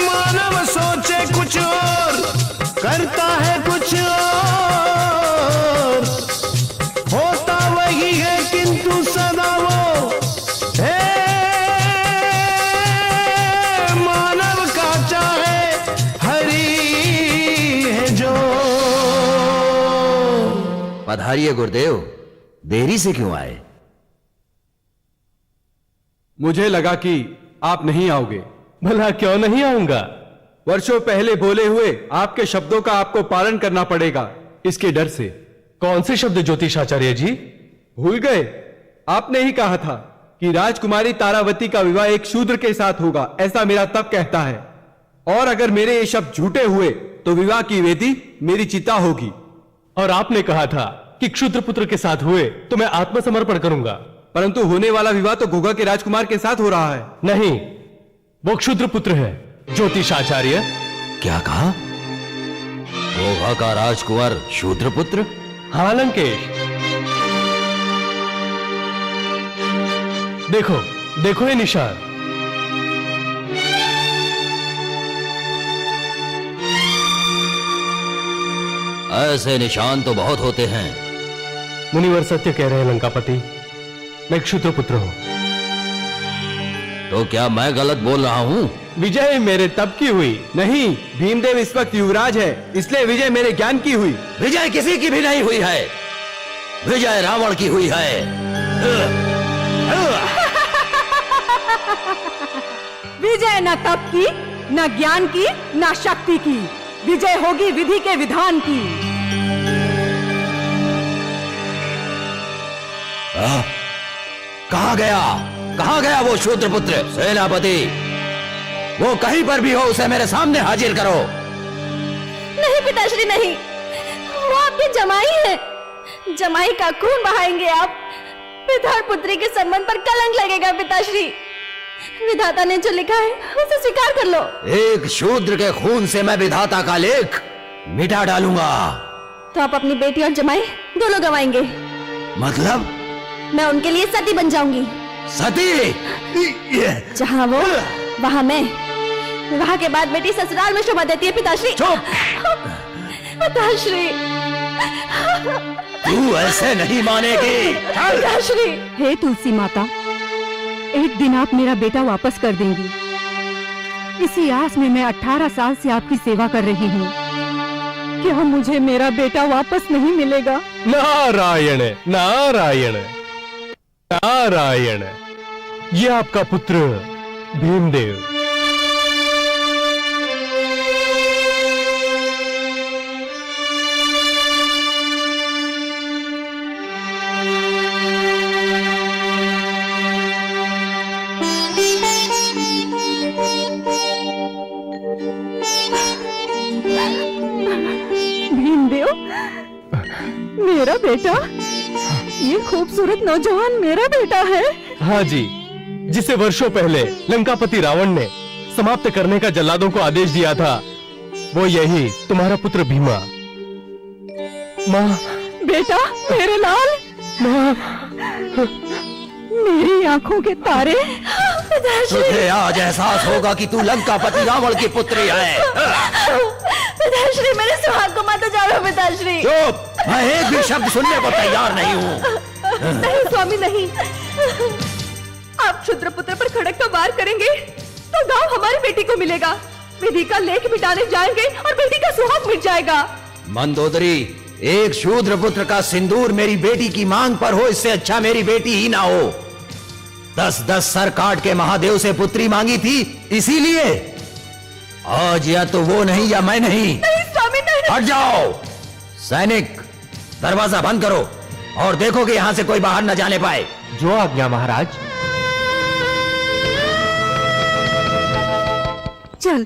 मानव सोचे कुछ और करता है कुछ और, होता वही है किंतु सदा वो मानव का चाहे हरि है जो। पधारिए गुरुदेव, देरी से क्यों आए? मुझे लगा कि आप नहीं आओगे। भला क्यों नहीं आऊंगा? वर्षों पहले बोले हुए आपके शब्दों का आपको पालन करना पड़ेगा, इसके डर से। कौन से शब्द ज्योतिषाचार्य जी? भूल गए? आपने ही कहा था कि राजकुमारी तारावती का विवाह एक शूद्र के साथ होगा, ऐसा मेरा तप कहता है। और अगर मेरे ये शब्द झूठे हुए तो विवाह की वेदी मेरी चिता होगी। और आपने कहा था कि क्षुद्र पुत्र के साथ हुए तो मैं आत्मसमर्पण करूंगा। परंतु होने वाला विवाह तो घोघा के राजकुमार के साथ हो रहा है। नहीं, वो क्षुद्र पुत्र है ज्योतिषाचार्य। क्या कहा? घोघा का राजकुमार शूद्र पुत्र? हाँ लंकेश, देखो देखो ये निशान। ऐसे निशान तो बहुत होते हैं। मुनिवर सत्य कह रहे हैं लंकापति, मैं क्षुद्र पुत्र हूं। तो क्या मैं गलत बोल रहा हूं? विजय मेरे तप की हुई नहीं, भीमदेव इस वक्त युवराज है, इसलिए विजय मेरे ज्ञान की हुई। विजय किसी की भी नहीं हुई है, विजय रावण की हुई है। विजय न तप की, न ज्ञान की, न शक्ति की, विजय होगी विधि के विधान की। कहाँ गया, कहाँ गया वो शूद्र पुत्र? सेनापति, वो कहीं पर भी हो उसे मेरे सामने हाजिर करो। पिताश्री नहीं, वो आपके जमाई है। जमाई का खून बहाएंगे आप, पिता और पुत्री के संबंध पर कलंक लगेगा पिताश्री। विधाता ने जो लिखा है उसे स्वीकार कर लो। एक शूद्र के खून से मैं विधाता का लेख मिटा डालूंगा। तो आप अपनी बेटी और जमाई दोनों गंवाएंगे। मतलब? मैं उनके लिए सती बन जाऊंगी। सती? जहाँ वो वहाँ मैं। विवाह के बाद बेटी ससुराल में शोभा देती है पिताश्री। चुप! पिताश्री, तू ऐसे नहीं मानेगी। पिताश्री। हे तुलसी माता, एक दिन आप मेरा बेटा वापस कर देंगी। इसी आस में मैं 18 साल से आपकी सेवा कर रही हूँ। क्या मुझे मेरा बेटा वापस नहीं मिलेगा? नारायण नारायण नारायण, ये आपका पुत्र भीमदेव। भीमदेव, मेरा बेटा, ये खूबसूरत नौजवान मेरा बेटा है। हाँ जी, जिसे वर्षों पहले लंकापति रावण ने समाप्त करने का जल्लादों को आदेश दिया था, वो यही तुम्हारा पुत्र भीमा। माँ। बेटा, मेरे लाल। माँ। मेरी आंखों के तारे। तुझे आज एहसास होगा कि तू लंकापति रावण की पुत्री है। पिताश्री, मेरे सुहाग को मत जाओ पिताश्री। चुप! मैं एक भी शब्द सुनने को तैयार नहीं हूँ। नहीं स्वामी नहीं, आप क्षुद्र पुत्र पर खड़क का वार करेंगे तो गांव हमारी बेटी को मिलेगा। विधि का लेख मिटाने जाएंगे और बेटी का सुहाग मिट जाएगा। मंदोदरी, एक शूद्र पुत्र का सिंदूर मेरी बेटी की मांग पर हो, इससे अच्छा मेरी बेटी ही ना हो। 10-10 सर काट के महादेव से पुत्री मांगी थी, इसीलिए आज या तो वो नहीं या मैं नहीं। नहीं स्वामी नहीं। हट जाओ। सैनिक, दरवाजा बंद करो और देखो कि यहां से कोई बाहर न जाने पाए। जो आज्ञा महाराज। चल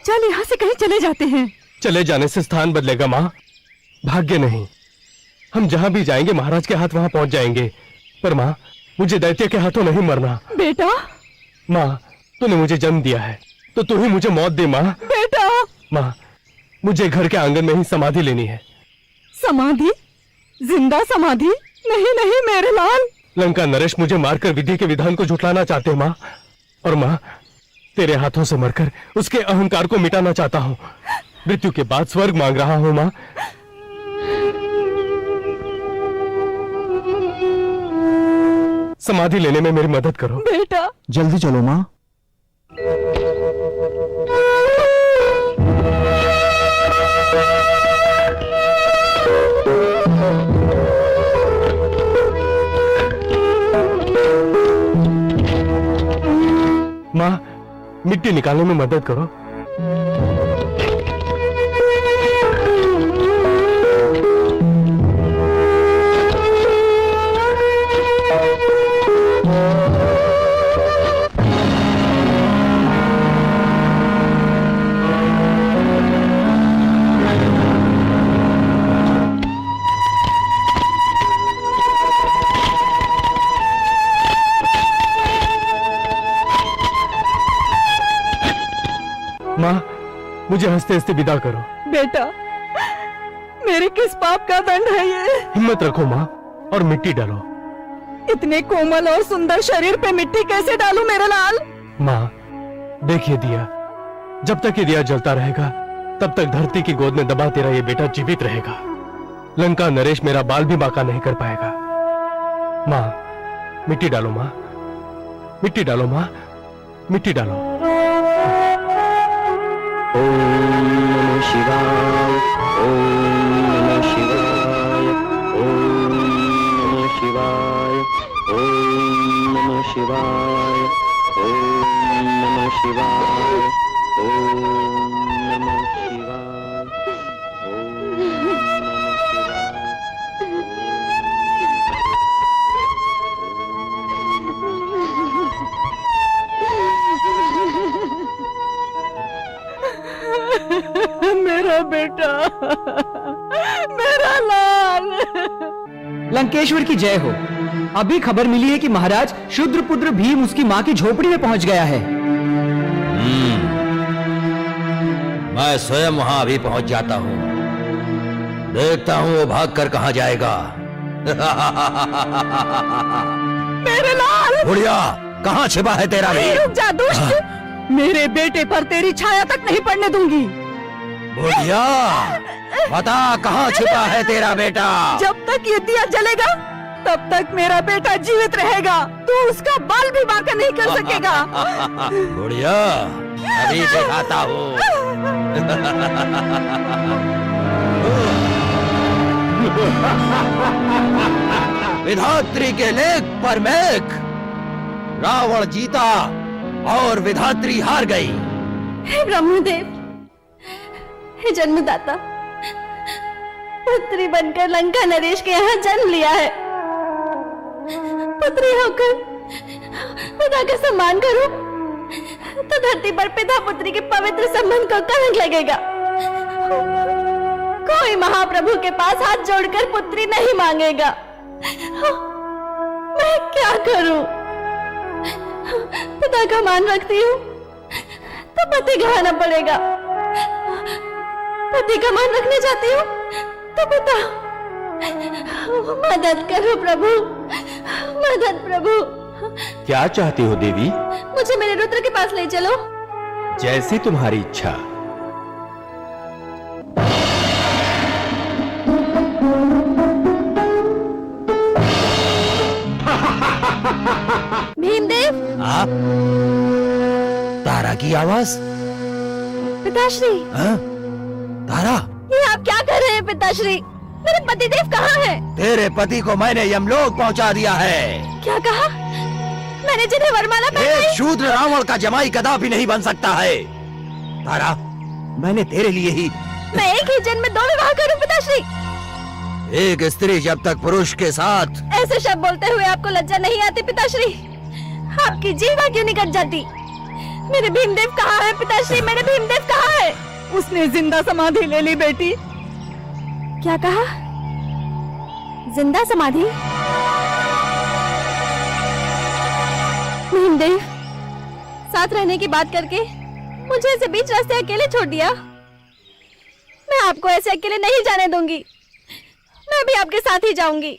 चल, यहाँ से कहीं चले जाते हैं। चले जाने से स्थान बदलेगा माँ, भाग्य नहीं। हम जहाँ भी जाएंगे महाराज के हाथ वहाँ पहुँच जाएंगे। पर माँ, मुझे दैत्य के हाथों नहीं मरना। बेटा। माँ, तूने मुझे जन्म दिया है तो तू ही मुझे मौत दे माँ। बेटा। माँ, मुझे घर के आंगन में ही समाधि लेनी है। समाधि? जिंदा समाधि? नहीं नहीं मेरे लाल। लंका नरेश मुझे मारकर विधि के विधान को झुठलाना चाहते हैं माँ। और माँ, तेरे हाथों से मरकर उसके अहंकार को मिटाना चाहता हूँ। मृत्यु के बाद स्वर्ग मांग रहा हूँ माँ। समाधि लेने में मेरी मदद करो बेटा। जल्दी चलो माँ। माँ, मिट्टी निकालने में मदद करो। माँ, मुझे हंसते हंसते विदा करो। बेटा, मेरे किस पाप का दंड है ये? हिम्मत रखो माँ और मिट्टी डालो। इतने कोमल और सुंदर शरीर पे मिट्टी कैसे डालूं मेरे लाल? माँ, देखिए दिया, जब तक ये दिया जलता रहेगा तब तक धरती की गोद में दबा तेरा ये बेटा जीवित रहेगा। लंका नरेश मेरा बाल भी बांका नहीं कर पाएगा। माँ, मिट्टी डालो माँ, मिट्टी डालो माँ, मिट्टी डालो। ओम नमः शिवाय, ओम नमः शिवाय, ओम नमः शिवाय, ओम नमः शिवाय, ओम नमः शिवाय, ओम नमः शिवाय, ओम मेरा मेरा बेटा, मेरा लाल। लंकेश्वर की जय हो। अभी खबर मिली है कि महाराज शूद्रपुत्र भीम उसकी माँ की झोपड़ी में पहुंच गया है। मैं स्वयं वहां अभी पहुंच जाता हूं। देखता हूं वो भाग कर कहां जाएगा। मेरे लाल। बुढ़िया, कहां छिपा है तेरा भीम? रुक जा दुष्ट। मेरे बेटे पर तेरी छाया तक नहीं पड़ने दूंगी। बुढ़िया, बता कहां छिपा है तेरा बेटा? जब तक ये दिया जलेगा तब तक मेरा बेटा जीवित रहेगा। तू उसका बाल भी बांका नहीं कर सकेगा। बुढ़िया, अभी दिखाता हूँ। विधात्री के लेख पर मेघ, रावण जीता और विधात्री हार गई। हे ब्रह्मदेव, हे जन्मदाता, पुत्री बनकर लंका नरेश के यहाँ जन्म लिया है। पुत्री होकर पिता का सम्मान करूं तो धरती पर पिता पुत्री के पवित्र संबंध को कलंक लगेगा। कोई महाप्रभु के पास हाथ जोड़कर पुत्री नहीं मांगेगा। मैं क्या करूं? पिता का मान रखती हूँ तो पति गवाना पड़ेगा। पति का मान रखने जाती हूँ तो पिता। मदद करो प्रभु, मदद प्रभु। क्या चाहती हो देवी? मुझे मेरे रुद्र के पास ले चलो। जैसी तुम्हारी इच्छा। भीमदेव। आप? तारा की आवाज? पिताश्री। तारा, ये आप क्या कर रहे हैं पिताश्री? मेरे पतिदेव कहाँ हैं? तेरे पति को मैंने यमलोक पहुंचा दिया है। क्या कहा? मैंने जिन्हें वरमाला पहनाई। एक शूद्र रावण का जमाई कदापि नहीं बन सकता है। तारा, मैंने तेरे लिए ही। मैं एक ही जन्म में 2 विवाह करूं पिताश्री? एक स्त्री जब तक पुरुष के साथ। ऐसे शब्द बोलते हुए आपको लज्जा नहीं आती पिताश्री? आपकी जीवा क्यों निकट जाती? मेरे भीमदेव कहाँ है पिताश्री? मेरे भीमदेव कहाँ है? उसने जिंदा समाधि ले ली बेटी। क्या कहा? जिंदा समाधि? भीमदेव, साथ रहने की बात करके मुझे ऐसे बीच रास्ते अकेले छोड़ दिया। मैं आपको ऐसे अकेले नहीं जाने दूंगी। मैं भी आपके साथ ही जाऊंगी।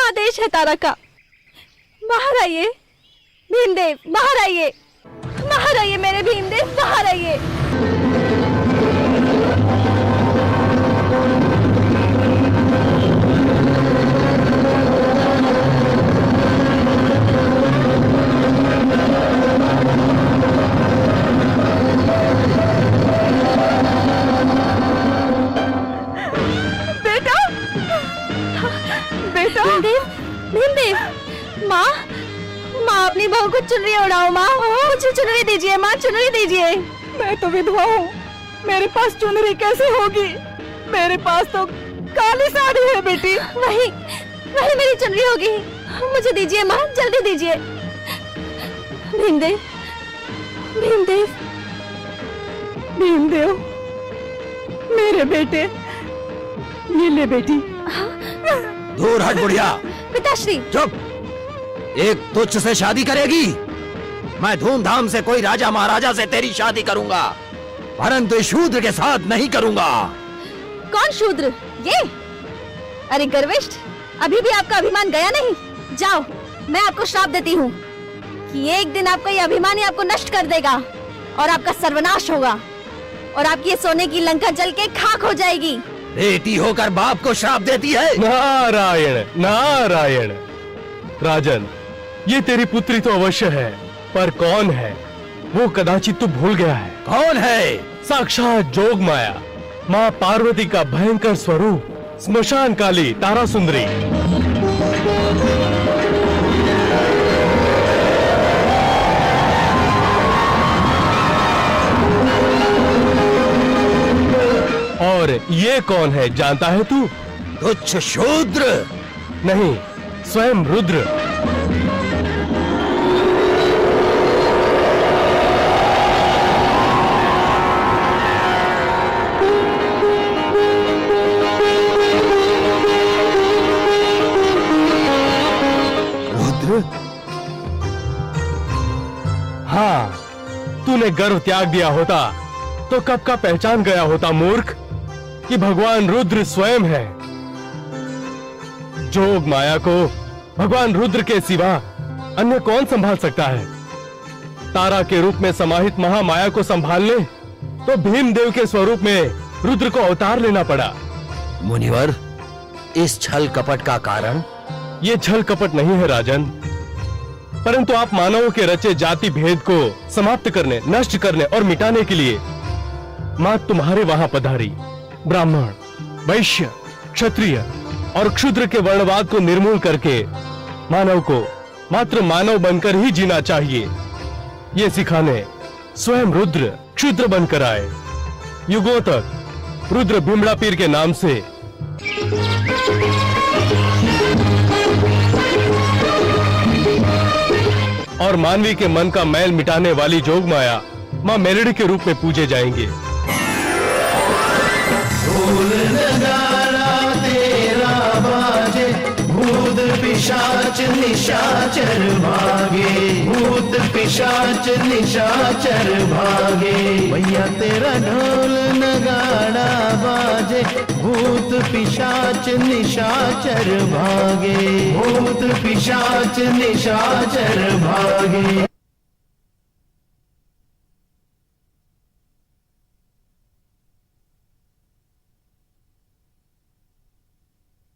आदेश है तारा का। बाहर आइए भीमदेव, बाहर आइए, बाहर आइए मेरे भीमदेव, बाहर आइए। भीमदेव, माँ, माँ अपनी बहू को चुनरी उड़ाओ। माँ, मुझे चुनरी दीजिए। माँ, चुनरी दीजिए। मैं तो विधवा हूँ, मेरे पास चुनरी कैसे होगी? मेरे पास तो काली साड़ी है बेटी। वही मेरी चुनरी होगी। मुझे दीजिए माँ, जल्दी दीजिए। भीमदेव, भीमदेव, भीमदेव, मेरे बेटे, ये ले बेटी। दूर हट बुढ़िया। पिताश्री। चुप। एक तुच्छ से शादी करेगी? मैं धूमधाम से कोई राजा महाराजा से तेरी शादी करूंगा, परंतु शूद्र के साथ नहीं करूंगा। कौन शूद्र? ये? अरे गर्विष्ठ, अभी भी आपका अभिमान गया नहीं? जाओ, मैं आपको श्राप देती हूँ कि एक दिन आपका ये अभिमान ही आपको नष्ट कर देगा और आपका सर्वनाश होगा और आपकी ये सोने की लंका जल के खाक हो जाएगी। बेटी होकर बाप को श्राप देती है? नारायण नारायण। राजन, ये तेरी पुत्री तो अवश्य है, पर कौन है वो कदाचित तू भूल गया है। कौन है? साक्षात जोग माया, माँ पार्वती का भयंकर स्वरूप, स्मशान काली तारा सुंदरी। और ये कौन है जानता है तू? तुच्छ शूद्र। नहीं, स्वयं रुद्र। तूने गर्व त्याग दिया होता तो कब का पहचान गया होता मूर्ख कि भगवान रुद्र स्वयं है। जोग माया को भगवान रुद्र के सिवा अन्य कौन संभाल सकता है? तारा के रूप में समाहित महामाया को संभालने तो भीमदेव के स्वरूप में रुद्र को अवतार लेना पड़ा। मुनिवर, इस छल कपट का कारण? ये छल कपट नहीं है राजन, परंतु आप मानवों के रचे जाति भेद को समाप्त करने, नष्ट करने और मिटाने के लिए मां तुम्हारे वहां पधारी। ब्राह्मण, वैश्य, क्षत्रिय और क्षुद्र के वर्णवाद को निर्मूल करके मानव को मात्र मानव बनकर ही जीना चाहिए, ये सिखाने स्वयं रुद्र क्षुद्र बनकर आए। युगों तक रुद्र भिमड़ा पीर के नाम से और मानवी के मन का मैल मिटाने वाली जोग माया मां मेलड़ी के रूप में पूजे जाएंगे। ढोल नगाड़ा तेरा बाजे, भूत पिशाच निशाचर भागे, भूत पिशाच निशाचर भागे। भैया तेरा ढोल नगाड़ा बाजे, भूत पिशाच निशाचर भागे, भूत पिशाच निशाचर भागे।